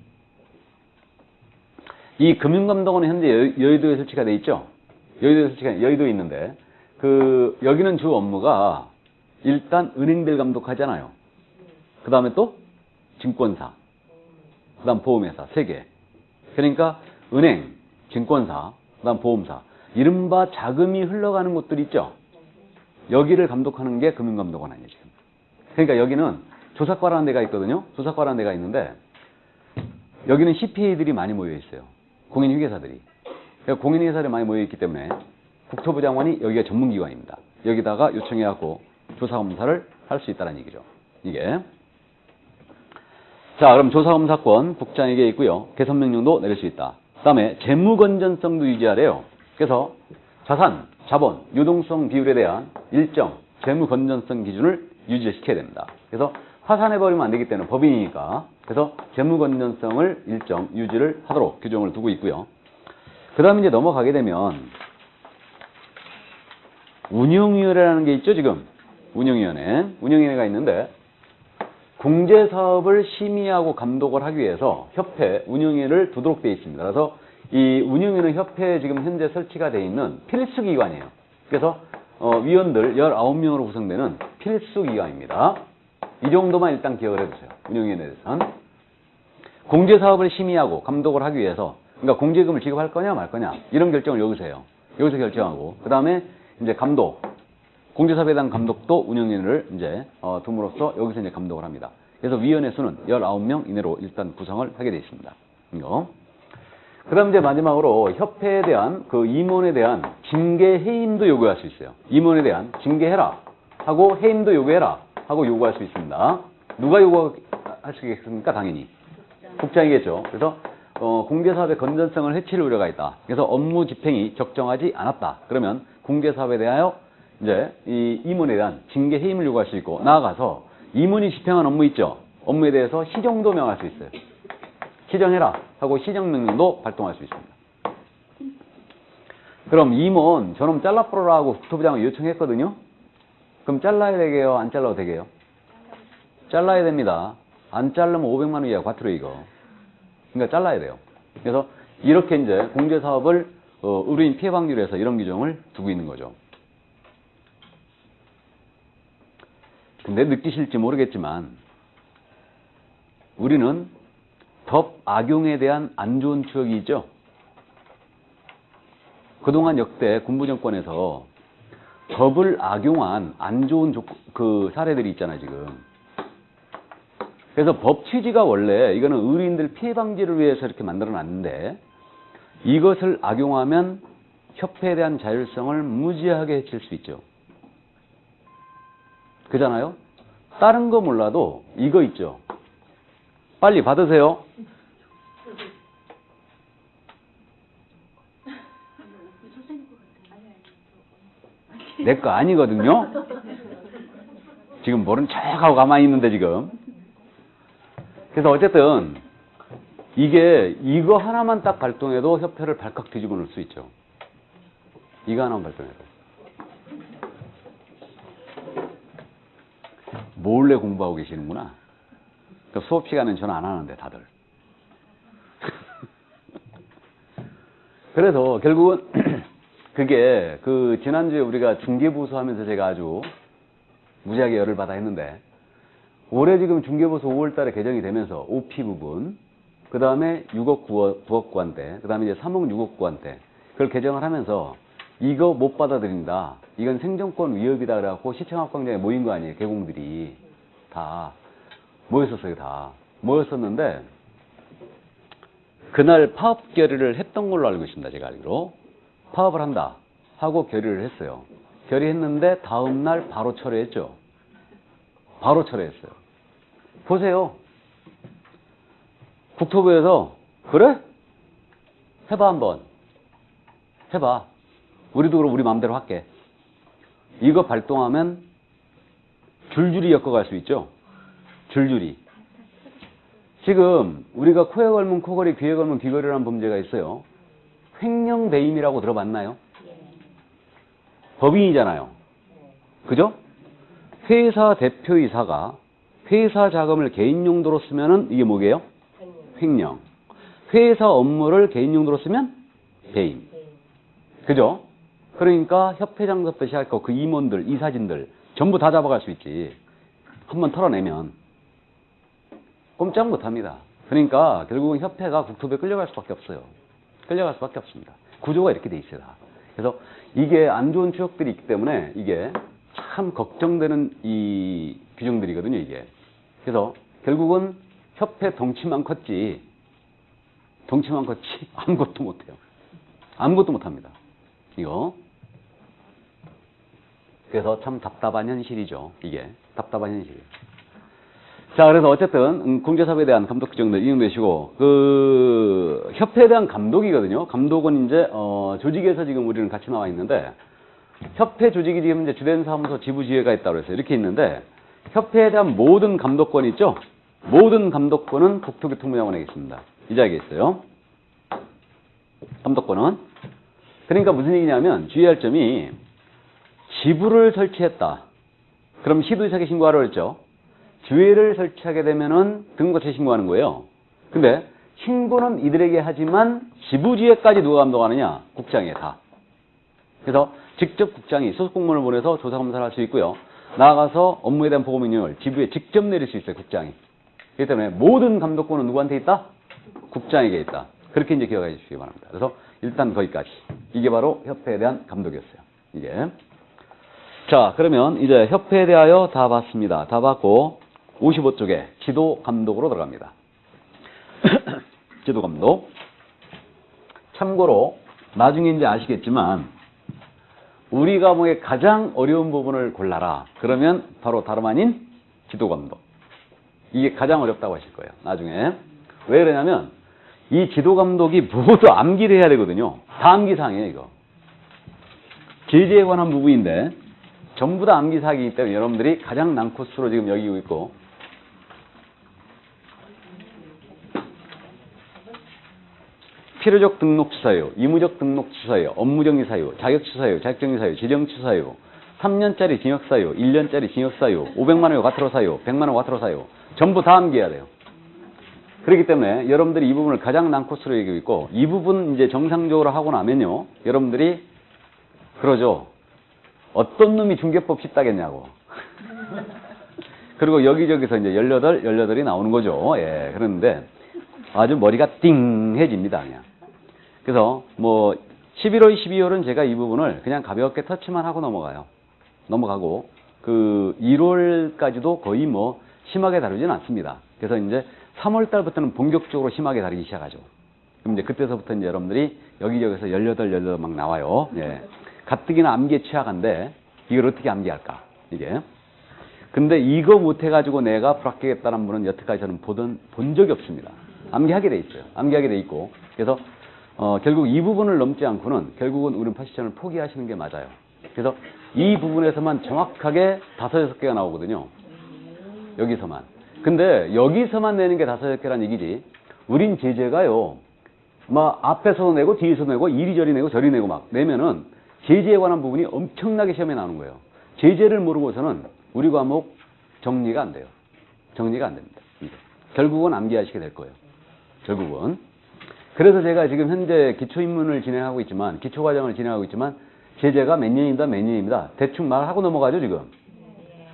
이 금융감독원은 현재 여의도에 설치가 돼 있죠. 여의도에 있는데 여기는 주 업무가 일단 은행들 감독하잖아요. 그 다음에 또 증권사, 그 다음 보험회사 3개. 그러니까 은행, 증권사, 그 다음 보험사, 이른바 자금이 흘러가는 곳들 있죠. 여기를 감독하는 게 금융감독원 아니에요, 지금. 그러니까 여기는 조사과라는 데가 있거든요. 조사과라는 데가 있는데 여기는 CPA들이 많이 모여 있어요. 공인회계사들이. 그러니까 공인회계사들이 많이 모여 있기 때문에 국토부 장관이 여기가 전문기관입니다. 여기다가 요청해갖고 조사검사를 할 수 있다는 얘기죠. 이게. 자, 그럼 조사검사권 국장에게 있고요. 개선명령도 내릴 수 있다. 그 다음에 재무건전성도 유지하래요. 그래서 자산, 자본, 유동성 비율에 대한 일정 재무건전성 기준을 유지시켜야 됩니다. 그래서 파산해버리면 안 되기 때문에 법인이니까. 그래서 재무건전성을 일정 유지를 하도록 규정을 두고 있고요. 그 다음에 이제 넘어가게 되면 운영위원회라는 게 있죠, 지금. 운영위원회가 있는데 공제사업을 심의하고 감독을 하기 위해서 협회 운영위를 두도록 되어 있습니다. 그래서 이 운영위는 협회에 지금 현재 설치가 되어 있는 필수기관이에요. 그래서 위원들 19명으로 구성되는 필수기관입니다. 이 정도만 일단 기억을 해주세요. 운영위원회에 대해서는. 공제사업을 심의하고 감독을 하기 위해서, 그러니까 공제금을 지급할 거냐 말 거냐 이런 결정을 여기서 해요. 여기서 결정하고 그 다음에 이제 감독, 공제사업에 대한 감독도 운영위원회를 이제 둠으로써 여기서 이제 감독을 합니다. 그래서 위원회 수는 19명 이내로 일단 구성을 하게 되어 있습니다. 이거. 그 다음 이제 마지막으로 협회에 대한 임원에 대한 징계 해임도 요구할 수 있어요. 임원에 대한 징계해라 하고 해임도 요구해라 하고 요구할 수 있습니다. 누가 요구할 수 있겠습니까? 당연히 국장이겠죠. 그래서 공제사업의 건전성을 해칠 우려가 있다. 그래서 업무 집행이 적정하지 않았다. 그러면 공제사업에 대하여 이제 이 임원에 대한 징계 해임을 요구할 수 있고, 나아가서 임원이 집행한 업무 있죠. 업무에 대해서 시정도 명할 수 있어요. 시정해라 하고 시정명령도 발동할 수 있습니다. 그럼 임원 저놈 잘라버려라 하고 국토부 장관이 요청했거든요. 그럼 잘라야 되게요? 안 잘라도 되게요? 잘라야 됩니다. 안 자르면 500만 원 이하 과태료 이거. 그러니까 잘라야 돼요. 그래서 이렇게 이제 공제사업을 의료인 피해 방지를 해서 이런 규정을 두고 있는 거죠. 근데 느끼실지 모르겠지만 우리는 법 악용에 대한 안 좋은 추억이 있죠. 그동안 역대 군부정권에서 법을 악용한 안 좋은 사례들이 있잖아요, 지금. 그래서 법 취지가 원래 이거는 의료인들 피해 방지를 위해서 이렇게 만들어 놨는데 이것을 악용하면 협회에 대한 자율성을 무지하게 해칠 수 있죠. 그잖아요? 다른 거 몰라도 이거 있죠. 빨리 받으세요. 내 거 아니거든요. 지금 모른 척하고 가만히 있는데 지금. 그래서 어쨌든 이거 하나만 딱 발동해도 협회를 발칵 뒤집어 놓을 수 있죠. 이거 하나만 발동해도. 몰래 공부하고 계시는구나. 그러니까 수업 시간은 저는 안 하는데 다들. 그래서 결국은 그게 지난주에 우리가 중개보수 하면서 제가 아주 무지하게 열을 받아 했는데 올해 지금 중개보수 5월 달에 개정이 되면서 OP 부분, 그 다음에 6억 9억 구한대, 그 다음에 이제 3억 6억 구한대 그걸 개정을 하면서 이거 못 받아들인다. 이건 생존권 위협이다. 그래갖고 시청학 광장에 모인 거 아니에요. 개공들이 다 모였었어요. 다 모였었는데 그날 파업 결의를 했던 걸로 알고 있습니다. 제가 알기로 파업을 한다 하고 결의를 했어요. 결의했는데 다음날 바로 철회했죠. 바로 철회했어요. 보세요. 국토부에서 그래? 해봐 한번. 해봐. 우리도 그럼 우리 마음대로 할게. 이거 발동하면 줄줄이 엮어갈 수 있죠. 줄줄이. 지금 우리가 코에 걸면 코걸이, 귀에 걸면 귀걸이라는 범죄가 있어요. 횡령배임이라고 들어봤나요? 법인이잖아요. 그죠? 회사 대표이사가 회사 자금을 개인 용도로 쓰면은 이게 뭐게요? 횡령. 회사 업무를 개인 용도로 쓰면 배임. 그죠? 그러니까 협회장부터 시작하고 그 임원들, 이사진들 전부 다 잡아갈 수 있지. 한번 털어내면 꼼짝 못합니다. 그러니까 결국은 협회가 국토부에 끌려갈 수밖에 없어요. 끌려갈 수밖에 없습니다. 구조가 이렇게 돼 있어요. 그래서 이게 안 좋은 추억들이 있기 때문에 이게 참 걱정되는 이 규정들이거든요, 이게. 그래서 결국은 협회 덩치만 컸지 아무것도 못해요. 아무것도 못합니다. 이거. 그래서 참 답답한 현실이죠. 이게. 답답한 현실이에요. 자, 그래서 어쨌든 공제사업에 대한 감독 규정들 이용되시고 그 협회에 대한 감독이거든요. 감독은 이제 조직에서 지금 우리는 같이 나와 있는데 협회 조직이 지금 이제 주된 사무소 지부지회가 있다고 해서 이렇게 있는데 협회에 대한 모든 감독권이 있죠. 모든 감독권은 국토교통부장관에게 있습니다. 이 자리에 있어요. 감독권은. 그러니까 무슨 얘기냐면 주의할 점이 지부를 설치했다. 그럼 시도지사에 신고하라고 했죠. 주회를 설치하게 되면은 등록거치에 신고하는 거예요. 근데 신고는 이들에게 하지만 지부지회까지 누가 감독하느냐? 국장이 다. 그래서 직접 국장이 소속 공무원을 보내서 조사 검사를 할 수 있고요. 나아가서 업무에 대한 보고 명령을 지부에 직접 내릴 수 있어요. 국장이. 그렇기 때문에 모든 감독권은 누구한테 있다? 국장에게 있다. 그렇게 이제 기억해 주시기 바랍니다. 그래서 일단 거기까지. 이게 바로 협회에 대한 감독이었어요. 이게. 자, 그러면 이제 협회에 대하여 다 봤습니다. 다 봤고 55쪽에 지도 감독으로 들어갑니다. 지도 감독. 참고로 나중에 이제 아시겠지만 우리 과목의 가장 어려운 부분을 골라라. 그러면 바로 다름 아닌 지도 감독. 이게 가장 어렵다고 하실 거예요. 나중에. 왜 그러냐면 이 지도 감독이 모두 암기를 해야 되거든요. 다 암기사항이에요, 이거. 제재에 관한 부분인데 전부 다 암기사항이기 때문에 여러분들이 가장 난코스로 지금 여기고 있고 필요적 등록취 사유, 의무적 등록취 사유, 업무정지 사유, 자격취 사유, 자격정지 사유, 재정취 사유, 3년짜리 징역 사유, 1년짜리 징역 사유, 500만 원의 과태료 사유, 100만 원 과태료 사유 전부 다 암기해야 돼요. 그렇기 때문에 여러분들이 이 부분을 가장 난코스로 얘기하고 있고 이 부분 이제 정상적으로 하고 나면요. 여러분들이 그러죠. 어떤 놈이 중개법 쉽다겠냐고. 그리고 여기저기서 이제 18이 나오는 거죠. 예, 그런데 아주 머리가 띵해집니다, 그냥. 그래서 뭐 11월, 12월은 제가 이 부분을 그냥 가볍게 터치만 하고 넘어가요. 넘어가고 그 1월까지도 거의 뭐 심하게 다루지는 않습니다. 그래서 이제 3월 달부터는 본격적으로 심하게 다루기 시작하죠. 그럼 이제 그때서부터 이제 여러분들이 여기저기서 18 막 나와요. 예. 가뜩이나 암기에 취약한데 이걸 어떻게 암기할까? 이게. 근데 이거 못해가지고 내가 불합격했다는 분은 여태까지 저는 본 적이 없습니다. 암기하게 돼 있어요. 암기하게 돼 있고. 그래서 결국 이 부분을 넘지 않고는 결국은 우리는 파시션을 포기하시는 게 맞아요. 그래서 이 부분에서만 정확하게 5, 6개가 나오거든요. 여기서만. 근데 여기서만 내는 게 5, 6개란 얘기지. 우린 제재가요. 막 앞에서도 내고 뒤에서도 내고 이리저리 내고 저리 내고 막 내면은 제재에 관한 부분이 엄청나게 시험에 나오는 거예요. 제재를 모르고서는 우리 과목 정리가 안 돼요. 정리가 안 됩니다. 결국은 암기하시게 될 거예요. 결국은. 그래서 제가 지금 현재 기초입문을 진행하고 있지만 기초과정을 진행하고 있지만 제재가 몇 년입니다. 대충 말하고 넘어가죠 지금.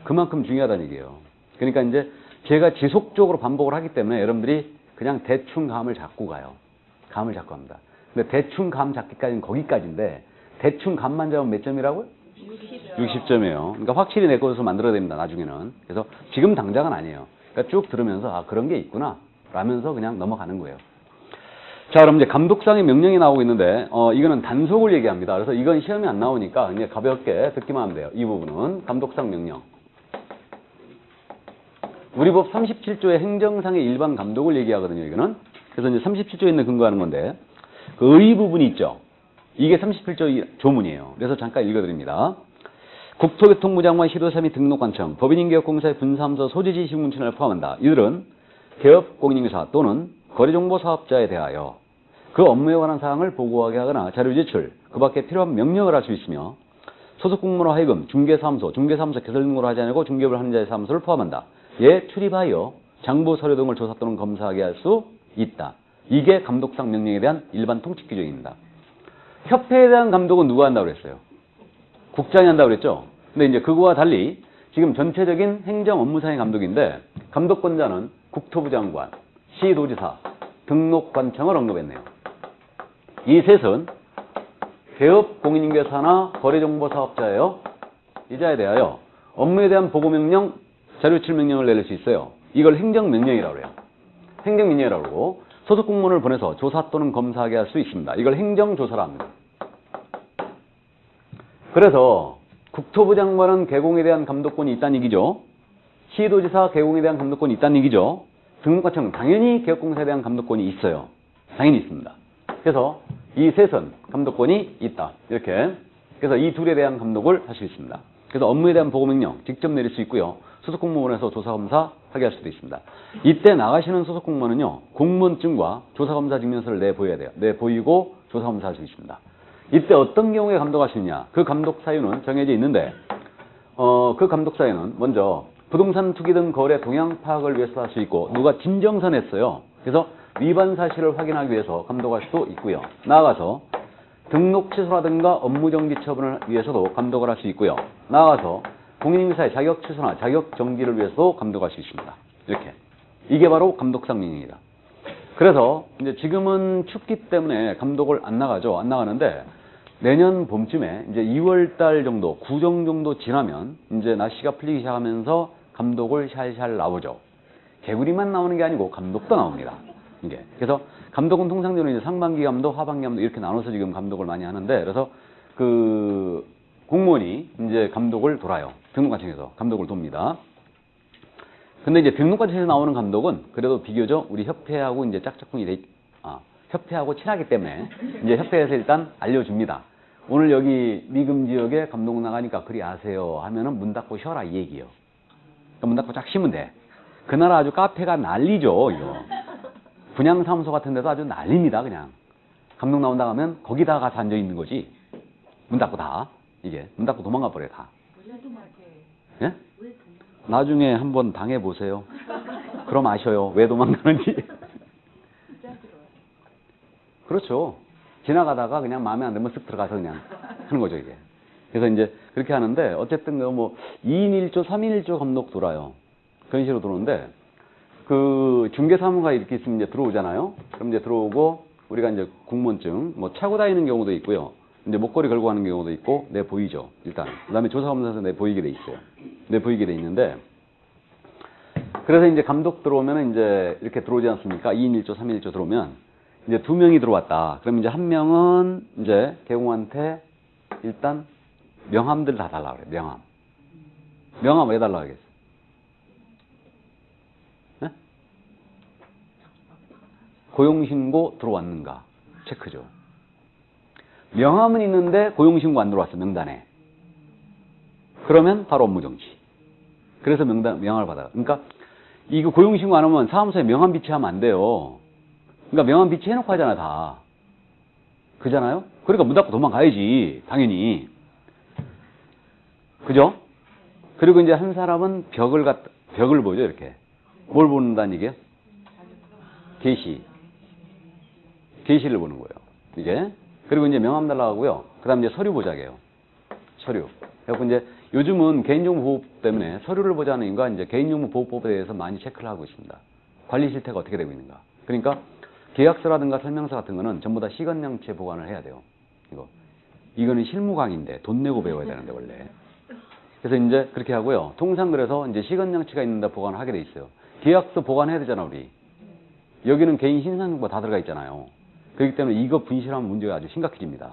그만큼 중요하다는 얘기예요. 그러니까 이제 제가 지속적으로 반복을 하기 때문에 여러분들이 그냥 대충 감을 잡고 가요. 감을 잡고 합니다. 근데 대충 감 잡기까지는 거기까지인데 대충 감만 잡으면 몇 점이라고요? 60점이에요. 그러니까 확실히 내 것으로 만들어야 됩니다. 나중에는. 그래서 지금 당장은 아니에요. 그러니까 쭉 들으면서 아 그런 게 있구나 라면서 그냥 넘어가는 거예요. 자, 그럼 이제 감독상의 명령이 나오고 있는데 이거는 단속을 얘기합니다. 그래서 이건 시험이 안 나오니까 그냥 가볍게 듣기만 하면 돼요. 이 부분은 감독상 명령. 우리 법 37조의 행정상의 일반 감독을 얘기하거든요. 이거는. 그래서 이제 37조에 있는 근거하는 건데 그 의 부분이 있죠. 이게 37조 조문이에요. 그래서 잠깐 읽어드립니다. 국토교통부 장관 시도사 및 등록관청, 법인인개업공사의 분사무소 소재지 시군층을 포함한다. 이들은 개업공인중개사 또는 거래정보사업자에 대하여 그 업무에 관한 사항을 보고하게 하거나 자료 제출, 그 밖에 필요한 명령을 할 수 있으며 소속 공무원으로 하여금 중개사무소 개설 등록을 하지 않고 중개업을 하는 자의 사무소를 포함한다. 얘 출입하여 장부 서류 등을 조사 또는 검사하게 할 수 있다. 이게 감독상 명령에 대한 일반 통칙 규정입니다. 협회에 대한 감독은 누가 한다고 그랬어요? 국장이 한다고 그랬죠? 근데 이제 그거와 달리 지금 전체적인 행정 업무상의 감독인데 감독권자는 국토부 장관, 시도지사, 등록관청을 언급했네요. 이 셋은 개업 공인인계사나 거래정보사업자예요. 이 자에 대하여 업무에 대한 보고명령, 자료출 명령을 내릴 수 있어요. 이걸 행정명령이라고 해요. 행정명령이라고 그러고 소속 공무원을 보내서 조사 또는 검사하게 할 수 있습니다. 이걸 행정조사라 합니다. 그래서 국토부 장관은 개공에 대한 감독권이 있다는 얘기죠. 시도지사 개공에 대한 감독권이 있다는 얘기죠. 등록관청은 당연히 개업공사에 대한 감독권이 있어요. 당연히 있습니다. 그래서 이 셋은 감독권이 있다. 이렇게. 그래서 이 둘에 대한 감독을 할 수 있습니다. 그래서 업무에 대한 보고명령 직접 내릴 수 있고요. 소속 공무원에서 조사검사 하게 할 수도 있습니다. 이때 나가시는 소속 공무원은요. 공무원증과 조사검사 증명서를 내보여야 돼요. 내보이고 조사검사 할 수 있습니다. 이때 어떤 경우에 감독할 수 있냐. 그 감독 사유는 정해져 있는데 그 감독 사유는 먼저 부동산 투기 등 거래 동향 파악을 위해서 할 수 있고 누가 진정서냈어요. 그래서 위반 사실을 확인하기 위해서 감독할 수도 있고요. 나아가서 등록 취소라든가 업무 정지 처분을 위해서도 감독을 할 수 있고요. 나아가서 공인인계사의 자격 취소나 자격 정지를 위해서도 감독할 수 있습니다. 이렇게. 이게 바로 감독상 명령이다. 그래서 이제 지금은 춥기 때문에 감독을 안 나가죠. 안 나가는데 내년 봄쯤에 이제 2월 달 정도, 구정 정도 지나면 이제 날씨가 풀리기 시작하면서 감독을 샬샬 나오죠. 개구리만 나오는 게 아니고 감독도 나옵니다. 이게. 그래서 감독은 통상적으로 이제 상반기 감독, 하반기 감독 이렇게 나눠서 지금 감독을 많이 하는데 그래서 그 공무원이 이제 감독을 돌아요. 등록관청에서 감독을 돕니다. 근데 이제 등록관청에서 나오는 감독은 그래도 비교적 우리 협회하고 이제 짝짝꿍이 협회하고 친하기 때문에 이제 협회에서 일단 알려줍니다. 오늘 여기 미금 지역에 감독 나가니까 그리 아세요 하면은 문 닫고 쉬어라 이 얘기예요. 그러니까 문 닫고 쫙 쉬면 돼. 그 나라 아주 카페가 난리죠, 이거. 분양사무소 같은 데도 아주 난립니다, 그냥. 감독 나온다 하면 거기다 가서 앉아 있는 거지. 문 닫고 다. 이게. 문 닫고 도망가 버려요, 다. 예? 나중에 한번 당해보세요. 그럼 아셔요. 왜 도망가는지. 그렇죠. 지나가다가 그냥 마음에 안 들면 쓱 들어가서 그냥 하는 거죠, 이게. 그래서 이제 그렇게 하는데, 어쨌든 뭐 2인 1조, 3인 1조 감독 돌아요. 그런 식으로 들어오는데, 그 중개사무가 이렇게 있으면 이제 들어오잖아요. 그럼 이제 들어오고, 우리가 이제 공무원증, 뭐 차고 다니는 경우도 있고요. 이제 목걸이 걸고 가는 경우도 있고, 내 보이죠, 일단. 그 다음에 조사검사에서 내 보이게 돼 있어요. 내 보이게 돼 있는데, 그래서 이제 감독 들어오면 이제 이렇게 들어오지 않습니까? 2인 1조, 3인 1조 들어오면, 이제 2명이 들어왔다. 그럼 이제 1명은 이제 개공한테 일단 명함들 다 달라고 그래요. 명함. 명함 왜 달라고 하겠어? 네? 고용신고 들어왔는가? 체크죠. 명함은 있는데 고용신고 안 들어왔어. 명단에. 그러면 바로 업무정지. 그래서 명함을 받아요. 그러니까 이거 고용신고 안 하면 사무소에 명함 비치하면 안 돼요. 그러니까 명함 비치해놓고 하잖아, 다. 그잖아요? 그러니까 문 닫고 도망가야지, 당연히. 그죠? 그리고 이제 한 사람은 벽을 보죠, 이렇게. 뭘 본다는 얘기예요? 게시를 보는 거예요. 이게. 그리고 이제 명함 달라고 하고요. 그 다음 이제 서류 보자게요. 서류. 그래서 이제 요즘은 개인정보보호법 때문에 서류를 보자는 이유가 이제 개인정보보호법에 대해서 많이 체크를 하고 있습니다. 관리 실태가 어떻게 되고 있는가. 그러니까 계약서라든가 설명서 같은 거는 전부 다 시건양치에 보관을 해야 돼요. 이거는 실무 강의인데 돈 내고 배워야 되는데 원래. 그래서 이제 그렇게 하고요. 통상 그래서 이제 시건양치가 있는데 보관을 하게 돼 있어요. 계약서 보관해야 되잖아, 우리. 여기는 개인 신상정보 다 들어가 있잖아요. 그렇기 때문에 이거 분실하면 문제가 아주 심각해집니다.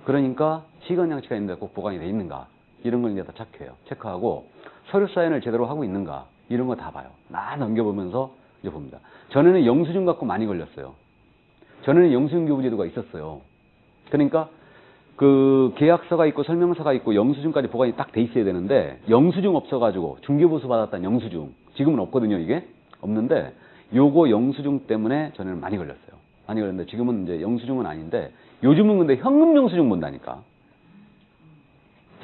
그러니까 시건양치가 있는데 꼭 보관이 돼 있는가. 이런 걸 이제 다 체크하고 서류 사인을 제대로 하고 있는가. 이런 거 다 봐요. 다 넘겨보면서 이제 봅니다. 전에는 영수증 갖고 많이 걸렸어요. 전에는 영수증 교부제도가 있었어요. 그러니까 그 계약서가 있고 설명서가 있고 영수증까지 보관이 딱 돼 있어야 되는데 영수증 없어가지고 중개보수 받았다는 영수증 지금은 없거든요. 이게 없는데 요거 영수증 때문에 전에는 많이 걸렸어요. 많이 걸렸는데 지금은 이제 영수증은 아닌데 요즘은 근데 현금 영수증 본다니까.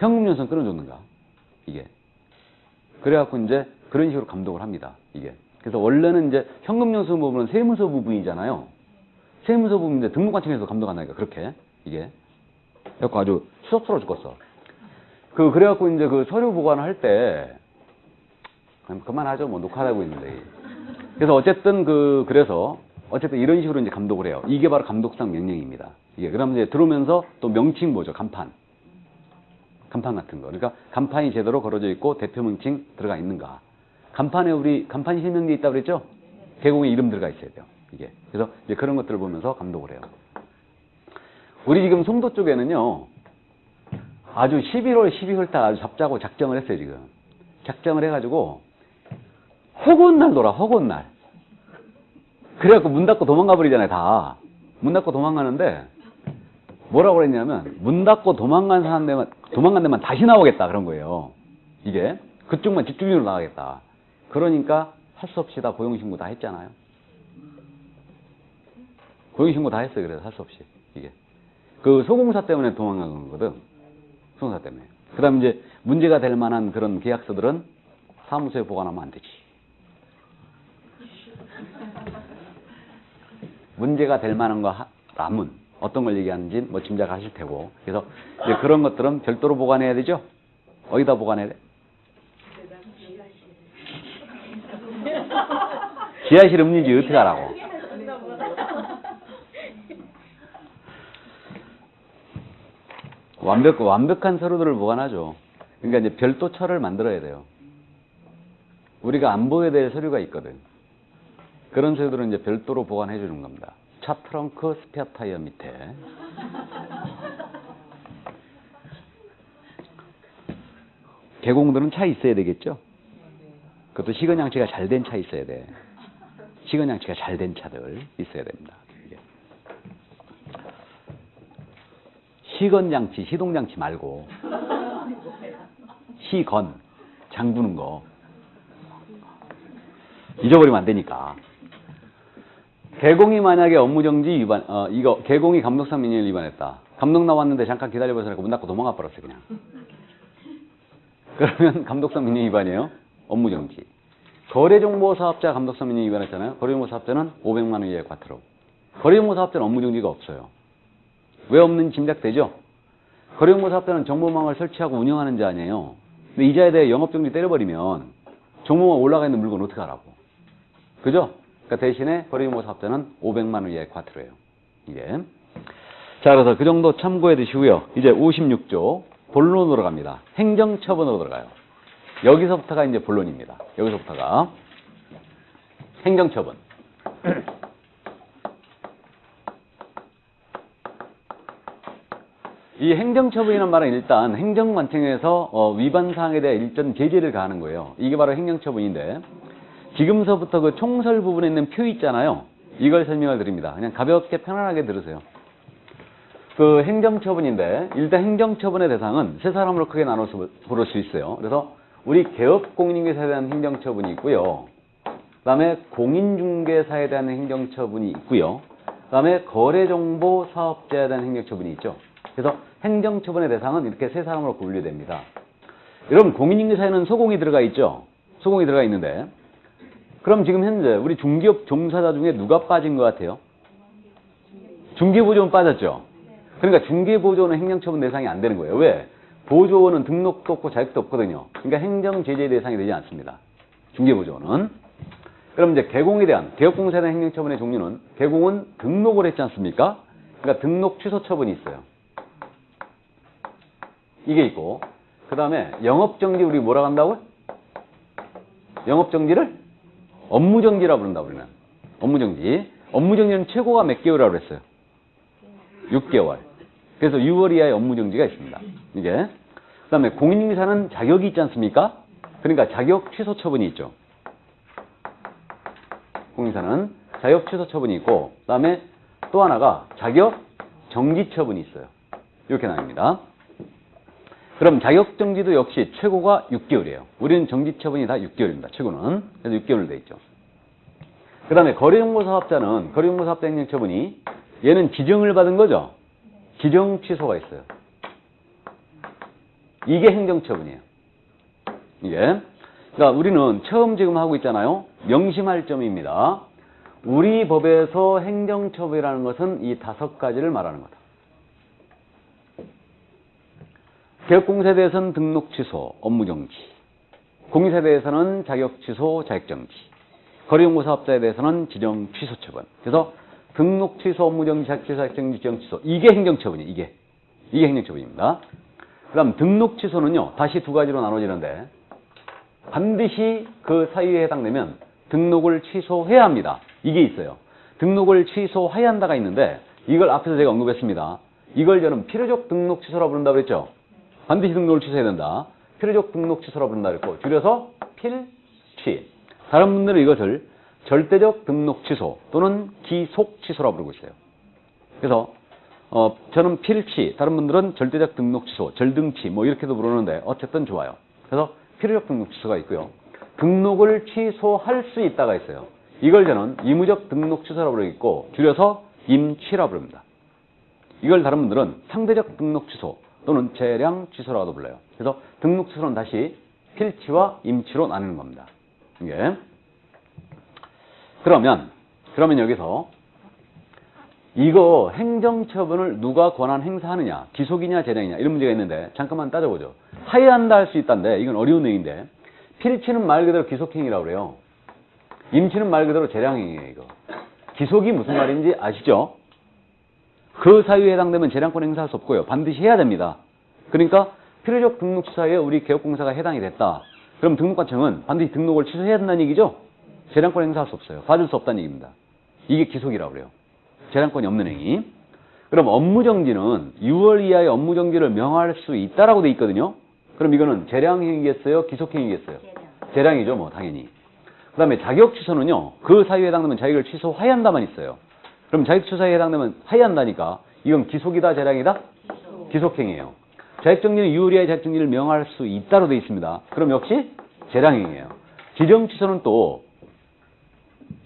현금연수는 끊어줬는가? 이게. 그래갖고 이제 그런 식으로 감독을 합니다. 이게. 그래서 원래는 이제 현금연수 부분은 세무서 부분이잖아요. 세무서 부분인데 등록관청에서 감독한다니까, 그렇게. 이게. 그래갖고 아주 수석스러워 죽겠어. 그래갖고 이제 그 서류 보관을 할 때, 그만하죠. 뭐 녹화하고 있는데. 그래서 어쨌든 그래서 어쨌든 이런 식으로 이제 감독을 해요. 이게 바로 감독상 명령입니다. 이게. 그러면 이제 들어오면서 또 명칭 보죠. 간판. 간판 같은 거. 그러니까 간판이 제대로 걸어져 있고 대표 명칭 들어가 있는가. 간판에 간판이 실명되어 있다고 그랬죠? 개공의 이름 들어가 있어야 돼요. 이게. 그래서 이제 그런 것들을 보면서 감독을 해요. 우리 지금 송도 쪽에는요, 아주 11월, 12월 달 아주 잡자고 작정을 했어요, 지금. 작정을 해가지고, 허구한 날 놀아, 허구한 날. 그래갖고 문 닫고 도망가 버리잖아요, 다. 문 닫고 도망가는데, 뭐라고 그랬냐면, 문 닫고 도망간 데만 다시 나오겠다, 그런 거예요. 이게. 그쪽만 집중적으로 나가겠다. 그러니까, 할 수 없이 다 고용신고 다 했잖아요. 고용신고 다 했어요, 그래서 할 수 없이. 이게. 그 소공사 때문에 도망간 거거든. 소공사 때문에. 그 다음에 이제 문제가 될 만한 그런 계약서들은 사무소에 보관하면 안 되지. 문제가 될 만한 거라면 어떤 걸 얘기하는지 뭐 짐작하실 테고. 그래서 이제 그런 것들은 별도로 보관해야 되죠? 어디다 보관해야 돼? 지하실 음료지 어떻게 하라고? 완벽한 서류들을 보관하죠. 그러니까 이제 별도 처를 만들어야 돼요. 우리가 안 보여야 될 서류가 있거든. 그런 서류들은 이제 별도로 보관해 주는 겁니다. 차 트렁크 스페어 타이어 밑에. 개공들은 차 있어야 되겠죠? 그것도 시건양치가 잘 된 차 있어야 돼. 시건양치가 잘 된 차들 있어야 됩니다. 시건장치, 시동장치 말고 시건, 장두는 거 잊어버리면 안 되니까. 개공이 만약에 업무정지 위반, 개공이 감독상 명령을 위반했다. 감독 나왔는데 잠깐 기다려보세요. 문 닫고 도망가 버렸어요, 그냥. 그러면 감독상 명령 위반이에요. 업무정지. 거래정보사업자 감독상 명령 위반했잖아요. 거래정보사업자는 500만 원 이하의 과태료. 거래정보사업자는 업무정지가 없어요. 왜 없는지 짐작되죠? 거래정보사업자는 정보망을 설치하고 운영하는 자 아니에요. 근데 이자에 대해 영업정지 때려버리면 정보망 올라가 있는 물건 어떻게 하라고. 그죠? 그러니까 대신에 거래정보사업자는 500만 원 이하의 과태료예요. 이게. 자, 그래서 그 정도 참고해 두시고요. 이제 56조 본론으로 갑니다. 행정처분으로 들어가요. 여기서부터가 이제 본론입니다. 여기서부터가 행정처분. 이 행정처분이라는 말은 일단 행정관청에서 위반사항에 대해 일전 제재를 가하는 거예요. 이게 바로 행정처분인데, 지금서부터 그 총설 부분에 있는 표 있잖아요. 이걸 설명을 드립니다. 그냥 가볍게 편안하게 들으세요. 그 행정처분인데, 일단 행정처분의 대상은 세 사람으로 크게 나눠서 볼 수 있어요. 그래서 우리 개업공인중개사에 대한 행정처분이 있고요. 그 다음에 공인중개사에 대한 행정처분이 있고요. 그 다음에 거래정보사업자에 대한 행정처분이 있죠. 그래서 행정처분의 대상은 이렇게 세 사람으로 분류됩니다. 여러분, 공인중개사에는 소공이 들어가 있죠? 소공이 들어가 있는데, 그럼 지금 현재 우리 중기업 종사자 중에 누가 빠진 것 같아요? 중개보조원 빠졌죠? 그러니까 중개보조원은 행정처분 대상이 안 되는 거예요. 왜? 보조원은 등록도 없고 자격도 없거든요. 그러니까 행정제재 대상이 되지 않습니다. 중개보조원은. 그럼 이제 개공에 대한, 개업공사에 대한 행정처분의 종류는, 개공은 등록을 했지 않습니까? 그러니까 등록 취소 처분이 있어요. 이게 있고, 그 다음에 영업정지 우리 뭐라고 한다고요? 영업정지를 업무정지라고 부른다, 우리는. 업무정지. 업무정지는 최고가 몇 개월이라고 그랬어요? 6개월. 그래서 6월 이하의 업무정지가 있습니다. 이게. 그 다음에 공인중개사는 자격이 있지 않습니까? 그러니까 자격 취소 처분이 있죠. 공인중개사는 자격 취소 처분이 있고, 그 다음에 또 하나가 자격 정지 처분이 있어요. 이렇게 나뉩니다. 그럼 자격정지도 역시 최고가 6개월이에요. 우리는 정지처분이 다 6개월입니다. 최고는. 그래서 6개월로 돼 있죠. 그 다음에 거래정보사업자는, 거래정보사업자 행정처분이 얘는 지정을 받은 거죠. 지정 취소가 있어요. 이게 행정처분이에요. 이게. 그러니까 우리는 처음 지금 하고 있잖아요. 명심할 점입니다. 우리 법에서 행정처분이라는 것은 이 5가지를 말하는 거다. 개업공사에 대해서는 등록 취소, 업무 정지. 공사에 대해서는 자격 취소, 자격 정지. 거래연구사업자에 대해서는 지정 취소 처분. 그래서 등록 취소, 업무 정지, 자격 취소, 자격 정지, 지정 취소. 이게 행정처분이에요. 이게 행정처분입니다. 그다음 등록 취소는요. 다시 2가지로 나눠지는데 반드시 그 사유에 해당되면 등록을 취소해야 합니다. 이게 있어요. 등록을 취소해야 한다가 있는데 이걸 앞에서 제가 언급했습니다. 이걸 저는 필요적 등록 취소라고 부른다고 그랬죠. 반드시 등록을 취소해야 된다. 필요적 등록 취소라고 부른다고 그랬고 줄여서 필취. 다른 분들은 이것을 절대적 등록 취소 또는 기속 취소라고 부르고 있어요. 그래서 저는 필취, 다른 분들은 절대적 등록 취소, 절등치 뭐 이렇게도 부르는데 어쨌든 좋아요. 그래서 필요적 등록 취소가 있고요. 등록을 취소할 수 있다가 있어요. 이걸 저는 의무적 등록 취소라고 부르고 줄여서 임취라고 부릅니다. 이걸 다른 분들은 상대적 등록 취소 또는 재량 취소라고도 불러요. 그래서 등록 취소는 다시 필취와 임취로 나누는 겁니다. 이게. 그러면 여기서 이거 행정처분을 누가 권한 행사하느냐, 기속이냐 재량이냐 이런 문제가 있는데 잠깐만 따져보죠. 하여야 한다 할 수 있다는데 이건 어려운 얘기인데 필치는 말 그대로 기속행위라고 그래요. 임치는 말 그대로 재량행위예요. 이거. 기속이 무슨 말인지 아시죠? 그 사유에 해당되면 재량권 행사할 수 없고요. 반드시 해야 됩니다. 그러니까 필요적 등록 취소에 우리 개업공사가 해당이 됐다. 그럼 등록관청은 반드시 등록을 취소해야 된다는 얘기죠? 재량권 행사할 수 없어요. 봐줄 수 없다는 얘기입니다. 이게 기속이라고 그래요. 재량권이 없는 행위. 그럼 업무정지는 6월 이하의 업무정지를 명할 수 있다라고 돼 있거든요. 그럼 이거는 재량행위겠어요? 기속행위겠어요? 재량이죠, 뭐 당연히. 그 다음에 자격 취소는요. 그 사유에 해당되면 자격을 취소해야 한다만 있어요. 그럼 자격 취소에 해당되면 해야 한다니까 이건 기속이다, 재량이다? 기속행위예요. 자격정지는 6월 이하의 자격정지를 명할 수 있다로 돼 있습니다. 그럼 역시 재량행위예요. 지정 취소는 또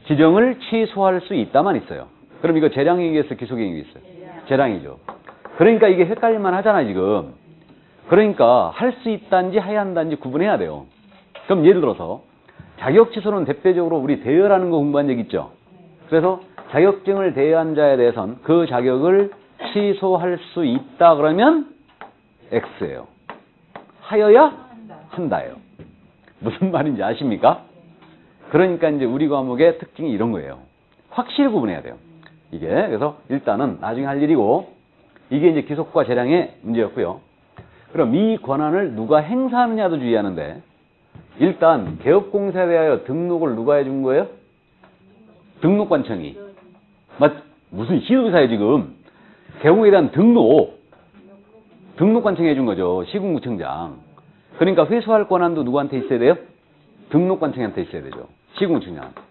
지정을 취소할 수 있다만 있어요. 그럼 이거 재량행위겠어요? 기속행위겠어요? 재량이죠. 그러니까 이게 헷갈릴만 하잖아 지금. 그러니까 할 수 있다는지 해야 한다는지 구분해야 돼요. 그럼 예를 들어서 자격 취소는 대표적으로 우리 대여라는 거 공부한 적 있죠. 그래서 자격증을 대여한 자에 대해서는 그 자격을 취소할 수 있다 그러면 X예요. 하여야 한다예요. 무슨 말인지 아십니까? 그러니까 이제 우리 과목의 특징이 이런 거예요. 확실히 구분해야 돼요. 이게 그래서 일단은 나중에 할 일이고 이게 이제 기속과 재량의 문제였고요. 그럼 이 권한을 누가 행사하느냐도 주의하는데 일단 개업공사에 대하여 등록을 누가 해준 거예요? 등록관청이. 무슨 시도사에 지금 개공에 대한 등록관청이 해준 거죠. 시군구청장. 그러니까 회수할 권한도 누구한테 있어야 돼요? 등록관청한테 있어야 되죠. 시군구청장한테.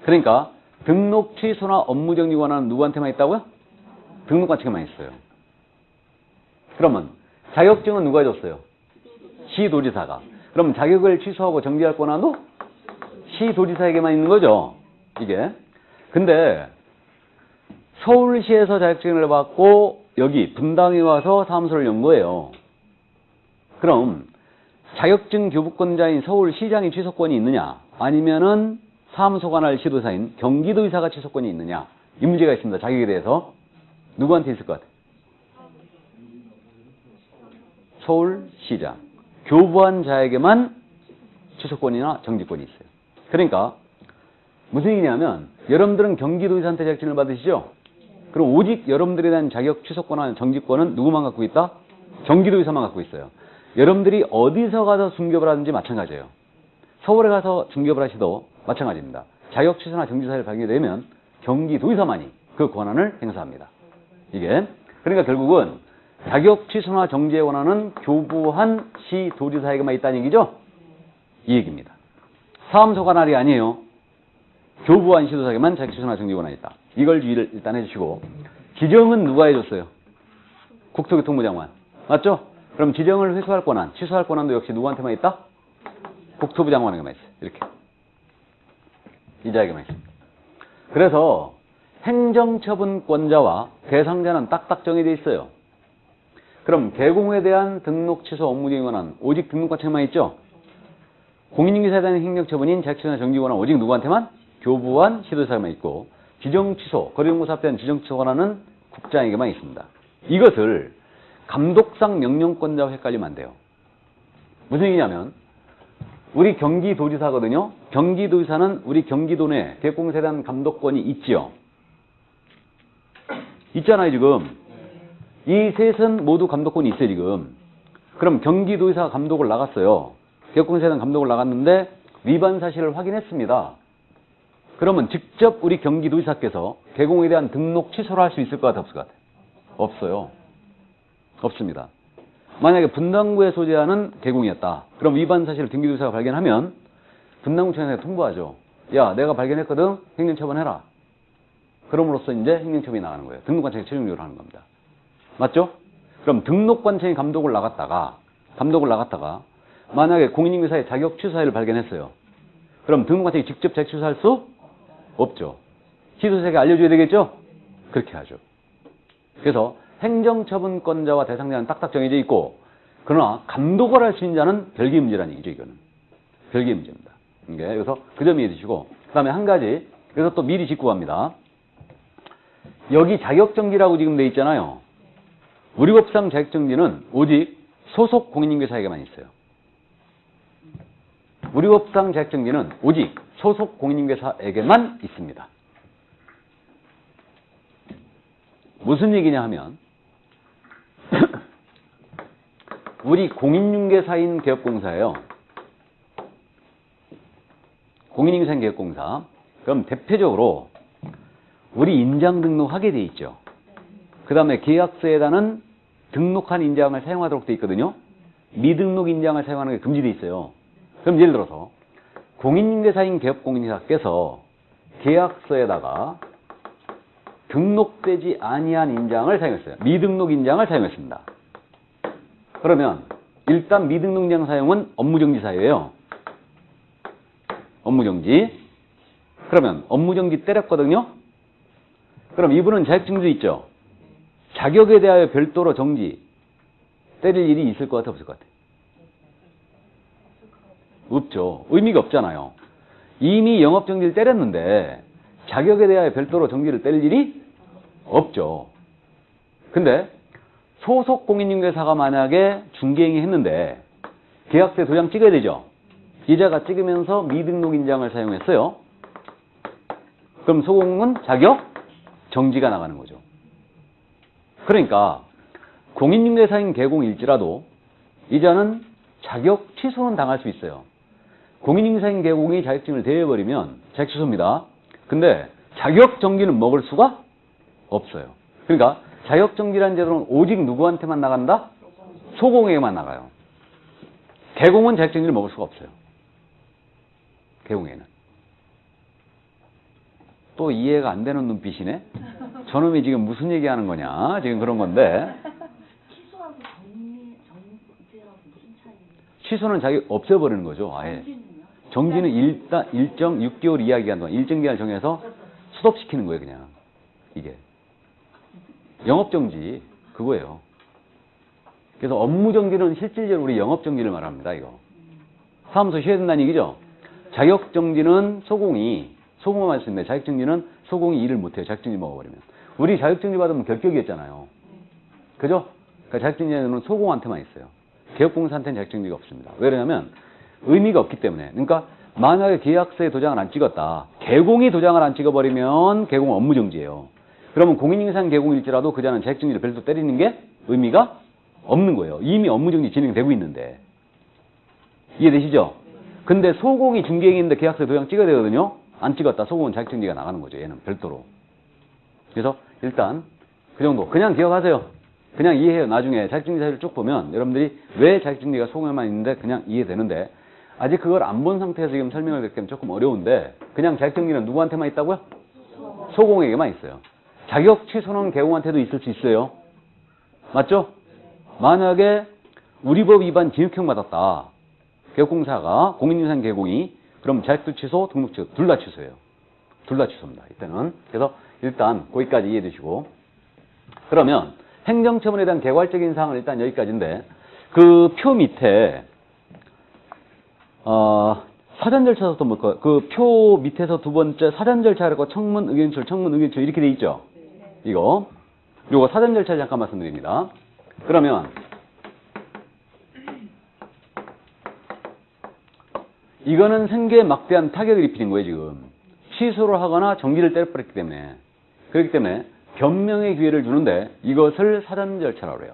그러니까 등록 취소나 업무정지 권한은 누구한테만 있다고요? 등록관청에만 있어요. 그러면 자격증은 누가 해줬어요? 시도지사가. 그럼 자격을 취소하고 정지할 권한도 시도지사에게만 있는 거죠. 이게. 근데 서울시에서 자격증을 받고 여기 분당에 와서 사무소를 연 거예요. 그럼 자격증 교부권자인 서울시장이 취소권이 있느냐 아니면은 사무소 관할 시도사인 경기도지사가 취소권이 있느냐 이 문제가 있습니다. 자격에 대해서. 누구한테 있을 것 같아요? 서울시장. 교부한 자에게만 취소권이나 정지권이 있어요. 그러니까 무슨 얘기냐면 여러분들은 경기도지사한테 자격증을 받으시죠? 그럼 오직 여러분들에 대한 자격 취소권이나 정지권은 누구만 갖고 있다? 경기도지사만 갖고 있어요. 여러분들이 어디서 가서 중개업을 하든지 마찬가지예요. 서울에 가서 중개업을 하시도 마찬가지입니다. 자격 취소나 정지 사유를 발견되면 경기도지사만이 그 권한을 행사합니다. 이게 그러니까 결국은 자격 취소나 정지의 권한은 교부한 시도지사에게만 있다는 얘기죠? 이 얘기입니다. 사무소 관할이 아니에요. 교부한 시도사에게만 자격 취소나 정지 권한이 있다. 이걸 주의를 일단 해주시고 지정은 누가 해줬어요? 국토교통부 장관. 맞죠? 그럼 지정을 회수할 권한, 취소할 권한도 역시 누구한테만 있다? 국토부 장관에게만 있어요. 이렇게. 이자에게만 있습니다. 그래서 행정처분권자와 대상자는 딱딱 정해져 있어요. 그럼 개공에 대한 등록 취소 업무 등에 관한 오직 등록관청만 있죠? 공인중개사에 대한 행정처분인 자격취소나 정지 권한 오직 누구한테만? 교부한 시도사에만 있고 지정 취소, 거래용고사업에 대한 지정 취소 권한은 국장에게만 있습니다. 이것을 감독상 명령권자와 헷갈리면 안 돼요. 무슨 얘기냐면 우리 경기도지사거든요. 경기도지사는 우리 경기도 내 계획공사에 대한 감독권이 있지요. 있잖아요 지금. 이 셋은 모두 감독권이 있어요 지금. 그럼 경기도지사가 감독을 나갔어요. 계획공사에 대한 감독을 나갔는데 위반 사실을 확인했습니다. 그러면 직접 우리 경기도지사께서 개공에 대한 등록 취소를 할 수 있을 것 같아요? 없을 것 같아요? 없어요. 없습니다. 만약에 분당구에 소재하는 개공이었다. 그럼 위반 사실을 경기도지사가 발견하면 분당구청에 통보하죠. 야, 내가 발견했거든. 행정처분해라. 그럼으로써 이제 행정처분이 나가는 거예요. 등록관청이 최종 요구를 하는 겁니다. 맞죠? 그럼 등록관청이 감독을 나갔다가 만약에 공인중개사의 자격 취소 사유를 발견했어요. 그럼 등록관청이 직접 자격 취소할 수 없죠. 시도사에게 알려줘야 되겠죠? 그렇게 하죠. 그래서 행정처분권자와 대상자는 딱딱 정해져 있고 그러나 감독을 할 수 있는 자는 별개의 문제라는 얘기죠. 이거는 별개의 문제입니다. 그래서 그 점 이해해 주시고 그 다음에 한 가지 그래서 또 미리 짚고 갑니다. 여기 자격정지라고 지금 돼 있잖아요. 우리 법상 자격정지는 오직 소속 공인중개사에게만 있어요. 우리 법상 자격정지는 오직 소속 공인중개사에게만 있습니다. 무슨 얘기냐 하면 우리 공인중개사인 개업공사예요. 공인중개사인 개업공사. 그럼 대표적으로 우리 인장 등록하게 돼 있죠. 그 다음에 계약서에다는 등록한 인장을 사용하도록 돼 있거든요. 미등록 인장을 사용하는 게 금지돼 있어요. 그럼 예를 들어서 공인중개사인 개업공인중개사께서 계약서에다가 등록되지 아니한 인장을 사용했어요. 미등록 인장을 사용했습니다. 그러면 일단 미등록 인장 사용은 업무정지 사유예요. 업무정지. 그러면 업무정지 때렸거든요. 그럼 이분은 자격증도 있죠. 자격에 대하여 별도로 정지 때릴 일이 있을 것 같아 없을 것 같아? 없죠. 의미가 없잖아요. 이미 영업정지를 때렸는데 자격에 대하여 별도로 정지를 때릴 일이 없죠. 근데 소속 공인중개사가 만약에 중개행위 했는데 계약서에 도장 찍어야 되죠. 기자가 찍으면서 미등록 인장을 사용했어요. 그럼 소공은 자격 정지가 나가는 거죠. 그러니까 공인중개사인 개공일지라도 이자는 자격 취소는 당할 수 있어요. 공인중개사인 개공이 자격증을 대여해버리면 자격 취소입니다. 근데 자격 정지는 먹을 수가 없어요. 그러니까 자격 정지라는 제도는 오직 누구한테만 나간다? 소공에게만 나가요. 개공은 자격 정지를 먹을 수가 없어요. 개공에는. 또 이해가 안 되는 눈빛이네? 저놈이 지금 무슨 얘기하는 거냐? 지금 그런 건데. 취소하고 정지하고 무슨 차이예요? 취소는 자기 없애버리는 거죠. 아예. 정지는 일단 일정 6개월 이하 기간 동안 일정 기간을 정해서 스톱시키는 거예요. 그냥. 이게. 영업정지. 그거예요. 그래서 업무정지는 실질적으로 우리 영업정지를 말합니다. 이거. 사무소 쉬어야 된다는 얘기죠. 자격정지는 소공만 할 수 있는데 자격정지는 소공이 일을 못해요. 자격정지 먹어버리면. 우리 자격정지 받으면 결격이었잖아요. 그죠? 그러니까 자격정지는 소공한테만 있어요. 개업공사한테는 자격정지가 없습니다. 왜냐하면 의미가 없기 때문에. 그러니까 만약에 계약서에 도장을 안 찍었다. 개공이 도장을 안 찍어버리면 개공은 업무정지예요. 그러면 공인중개사인 개공일지라도 그자는 자격정지를 별도 때리는 게 의미가 없는 거예요. 이미 업무정지 진행되고 있는데. 이해되시죠? 근데 소공이 중개행위인데 계약서에 도장 찍어야 되거든요. 안 찍었다. 소공은 자격정지가 나가는 거죠. 얘는 별도로. 그래서 일단 그 정도. 그냥 기억하세요. 그냥 이해해요. 나중에 자격정지 사유를 쭉 보면 여러분들이 왜 자격정지가 소공에만 있는데 그냥 이해되는데 아직 그걸 안 본 상태에서 지금 설명을 드리면 조금 어려운데 그냥 자격정지는 누구한테만 있다고요? 소공에게만 있어요. 자격 취소는 개공한테도 있을 수 있어요. 맞죠? 만약에 우리 법 위반 징역형 받았다. 개업공사가 공인중개사인 개공이 그럼 자격도 취소, 등록 취소 둘 다 취소예요. 둘 다 취소입니다. 이때는. 그래서 일단 거기까지 이해해 두시고 그러면 행정처분에 대한 개괄적인 사항은 일단 여기까지인데 그 표 밑에 사전 절차부터 볼까요? 그 표 밑에서 두 번째 사전 절차라고 청문 의견 제출 이렇게 돼 있죠. 요거 사전 절차 잠깐 말씀드립니다. 그러면 이거는 생계에 막대한 타격을 입히는 거예요, 지금. 취소를 하거나 정지를 때려버렸기 때문에. 그렇기 때문에 변명의 기회를 주는데 이것을 사전 절차라고 해요.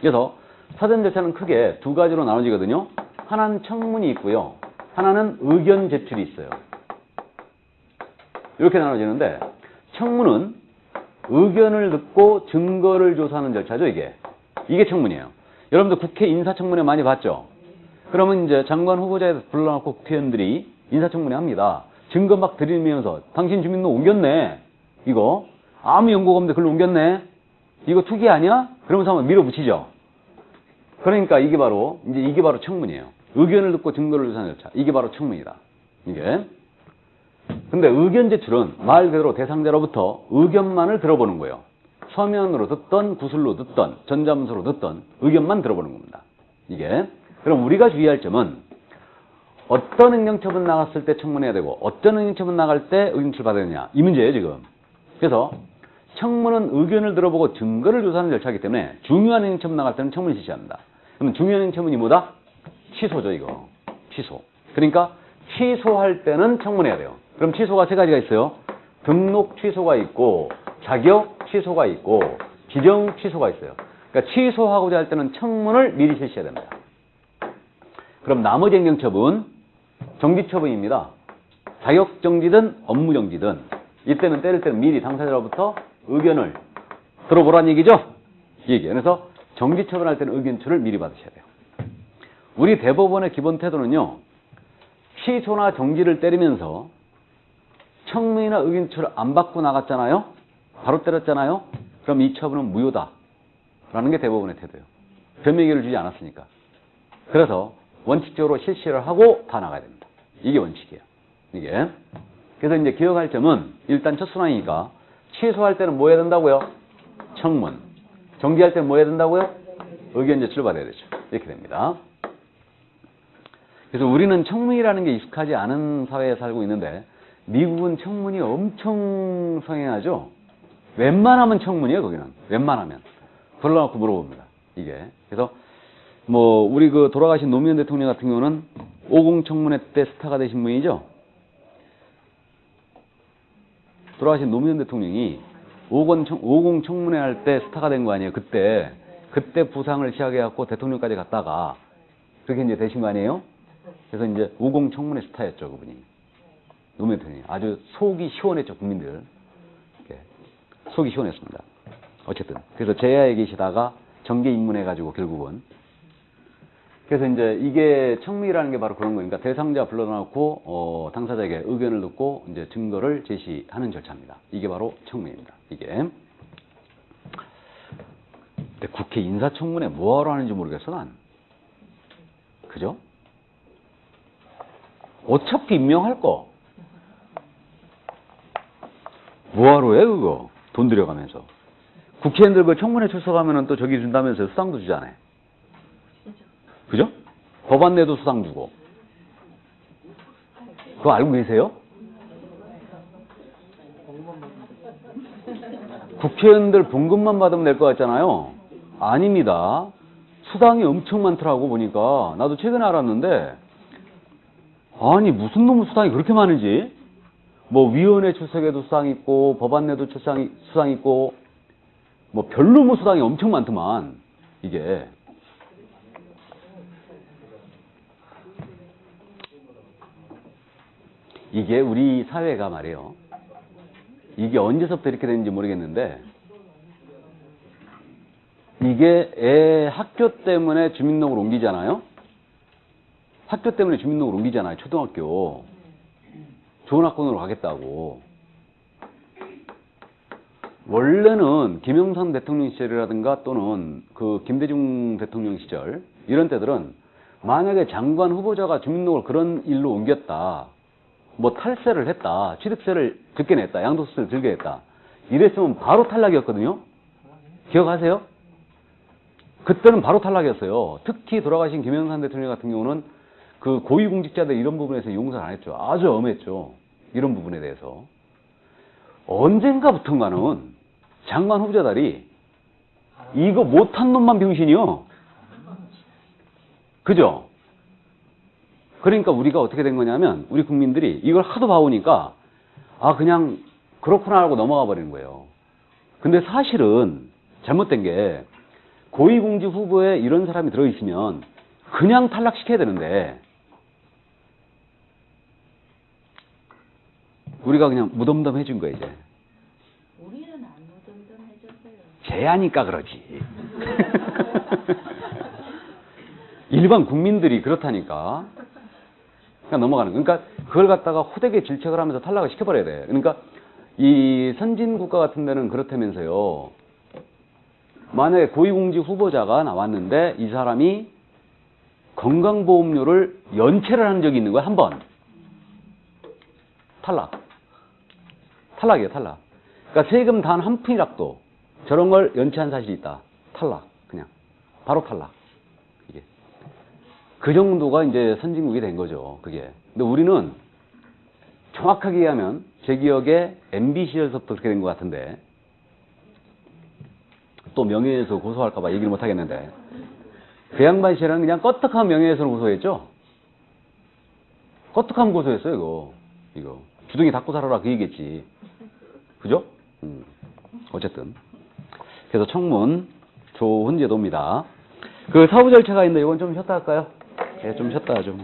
그래서 사전 절차는 크게 두 가지로 나눠지거든요. 하나는 청문이 있고요. 하나는 의견 제출이 있어요. 이렇게 나눠지는데 청문은 의견을 듣고 증거를 조사하는 절차죠, 이게. 이게 청문이에요. 여러분들 국회 인사청문회 많이 봤죠? 그러면 이제 장관 후보자에 불러놓고 국회의원들이 인사청문회 합니다. 증거 막 들이면서 당신 주민등록 옮겼네. 이거 아무 연고가 없는데 글로 옮겼네. 이거 투기 아니야? 그러면서 한번 밀어붙이죠. 그러니까 이게 바로 청문이에요. 의견을 듣고 증거를 조사하는 절차. 이게 바로 청문이다. 이게. 근데 의견 제출은 말 그대로 대상자로부터 의견만을 들어보는 거예요. 서면으로 듣던 구술로 듣던 전자문서로 듣던 의견만 들어보는 겁니다. 이게. 그럼 우리가 주의할 점은 어떤 행정처분 나갔을 때 청문해야 되고 어떤 행정처분 나갈 때 의견 제출받아야 되냐. 이 문제예요, 지금. 그래서 청문은 의견을 들어보고 증거를 조사하는 절차이기 때문에 중요한 행정처분 나갈 때는 청문을 실시합니다. 그러면 중요한 행정처분이 뭐다? 취소죠, 이거. 취소. 그러니까 취소할 때는 청문해야 돼요. 그럼 취소가 세 가지가 있어요. 등록 취소가 있고 자격 취소가 있고 지정 취소가 있어요. 그러니까 취소하고자 할 때는 청문을 미리 실시해야 됩니다. 그럼 나머지 행정처분 정지처분입니다. 자격정지든 업무정지든 이때는 때릴 때는 미리 당사자로부터 의견을 들어보라는 얘기죠. 이 얘기. 그래서 정지처분할 때는 의견 제출을 미리 받으셔야 돼요. 우리 대법원의 기본 태도는요. 취소나 정지를 때리면서 청문이나 의견 제출을 안 받고 나갔잖아요. 바로 때렸잖아요. 그럼 이 처분은 무효다. 라는 게 대법원의 태도예요. 변명기를 주지 않았으니까. 그래서 원칙적으로 실시를 하고 다 나가야 됩니다. 이게 원칙이에요. 이게. 그래서 이제 기억할 점은 일단 첫 순환이니까 취소할 때는 뭐 해야 된다고요? 청문. 정지할 때는 뭐 해야 된다고요? 의견 제출을 받아야 되죠. 이렇게 됩니다. 그래서 우리는 청문이라는 게 익숙하지 않은 사회에 살고 있는데 미국은 청문이 엄청 성행하죠. 웬만하면 청문이에요, 거기는. 웬만하면. 불러놓고 물어봅니다. 이게. 그래서 뭐 우리 그 돌아가신 노무현 대통령 같은 경우는 50 청문회 때 스타가 되신 분이죠. 돌아가신 노무현 대통령이 50 청문회 할 때 스타가 된 거 아니에요. 그때 부상을 시작해갖고 대통령까지 갔다가 그렇게 이제 되신 거 아니에요. 그래서 이제 50 청문회 스타였죠, 그분이. 노무현 대통령이. 아주 속이 시원했죠, 국민들. 이렇게. 속이 시원했습니다. 어쨌든. 그래서 제야에 계시다가 정계 입문해가지고 결국은. 그래서 이제 이게 청문이라는 게 바로 그런 거니까 대상자 불러놓고 당사자에게 의견을 듣고 이제 증거를 제시하는 절차입니다. 이게 바로 청문입니다. 이게. 근데 국회 인사청문회 뭐하러 하는지 모르겠어, 난. 그죠? 어차피 임명할 거. 뭐하러 해, 그거? 돈 들여가면서. 국회의원들 그 청문회 출석하면은 또 저기 준다면서요. 수당도 주잖아요. 그죠? 법안 내도 수당 주고. 그거 알고 계세요? 국회의원들 봉급만 받으면 될 것 같잖아요. 아닙니다. 수당이 엄청 많더라고 보니까. 나도 최근에 알았는데 아니 무슨 놈의 수당이 그렇게 많은지. 뭐 위원회 출석에도 수당 있고 법안 내도 수당 있고 뭐 별로 수당이 엄청 많더만. 이게. 이게 우리 사회가 말이에요. 이게 언제서부터 이렇게 됐는지 모르겠는데 이게 애 학교 때문에 주민등록을 옮기잖아요. 학교 때문에 주민등록을 옮기잖아요. 초등학교. 좋은 학원으로 가겠다고. 원래는 김영삼 대통령 시절이라든가 또는 그 김대중 대통령 시절 이런 때들은 만약에 장관 후보자가 주민등록을 그런 일로 옮겼다. 뭐 탈세를 했다. 취득세를 적게 냈다. 양도세를 들게 했다. 이랬으면 바로 탈락이었거든요. 기억하세요? 그때는 바로 탈락이었어요. 특히 돌아가신 김영삼 대통령 같은 경우는 그 고위공직자들 이런 부분에서 용서를 안 했죠. 아주 엄했죠. 이런 부분에 대해서. 언젠가부턴가는 장관 후보자들이 이거 못한 놈만 병신이요. 그죠? 그러니까 우리가 어떻게 된 거냐면 우리 국민들이 이걸 하도 봐오니까 아 그냥 그렇구나 하고 넘어가 버리는 거예요. 근데 사실은 잘못된 게 고위공직 후보에 이런 사람이 들어있으면 그냥 탈락시켜야 되는데 우리가 그냥 무덤덤해진 거예요 이제. 우리는 안 무덤덤해졌어요. 쟤하니까 그러지. 일반 국민들이 그렇다니까. 그냥 넘어가는 거. 그러니까 그걸 갖다가 호되게 질책을 하면서 탈락을 시켜버려야 돼. 그러니까 이 선진국가 같은 데는 그렇다면서요. 만약에 고위공직 후보자가 나왔는데 이 사람이 건강보험료를 연체를 한 적이 있는 거야, 한 번. 탈락. 탈락이에요, 탈락. 그러니까 세금 단 한 푼이라도 저런 걸 연체한 사실이 있다. 탈락. 그냥. 바로 탈락. 이게. 그 정도가 이제 선진국이 된 거죠, 그게. 근데 우리는 정확하게 얘기하면 제 기억에 MB 시절서부터 그렇게 된 것 같은데 또 명예훼손 고소할까봐 얘기를 못 하겠는데 그 양반 시절에는 그냥 껐떡한 명예훼손을 고소했죠. 껐떡한 고소했어요 이거 주둥이 닫고 살아라 그 얘기겠지. 그죠? 어쨌든 그래서 청문 좋은 제도입니다. 그 사후 절차가 있는데 이건 좀 쉬었다 할까요? 네, 좀 쉬었다 하죠.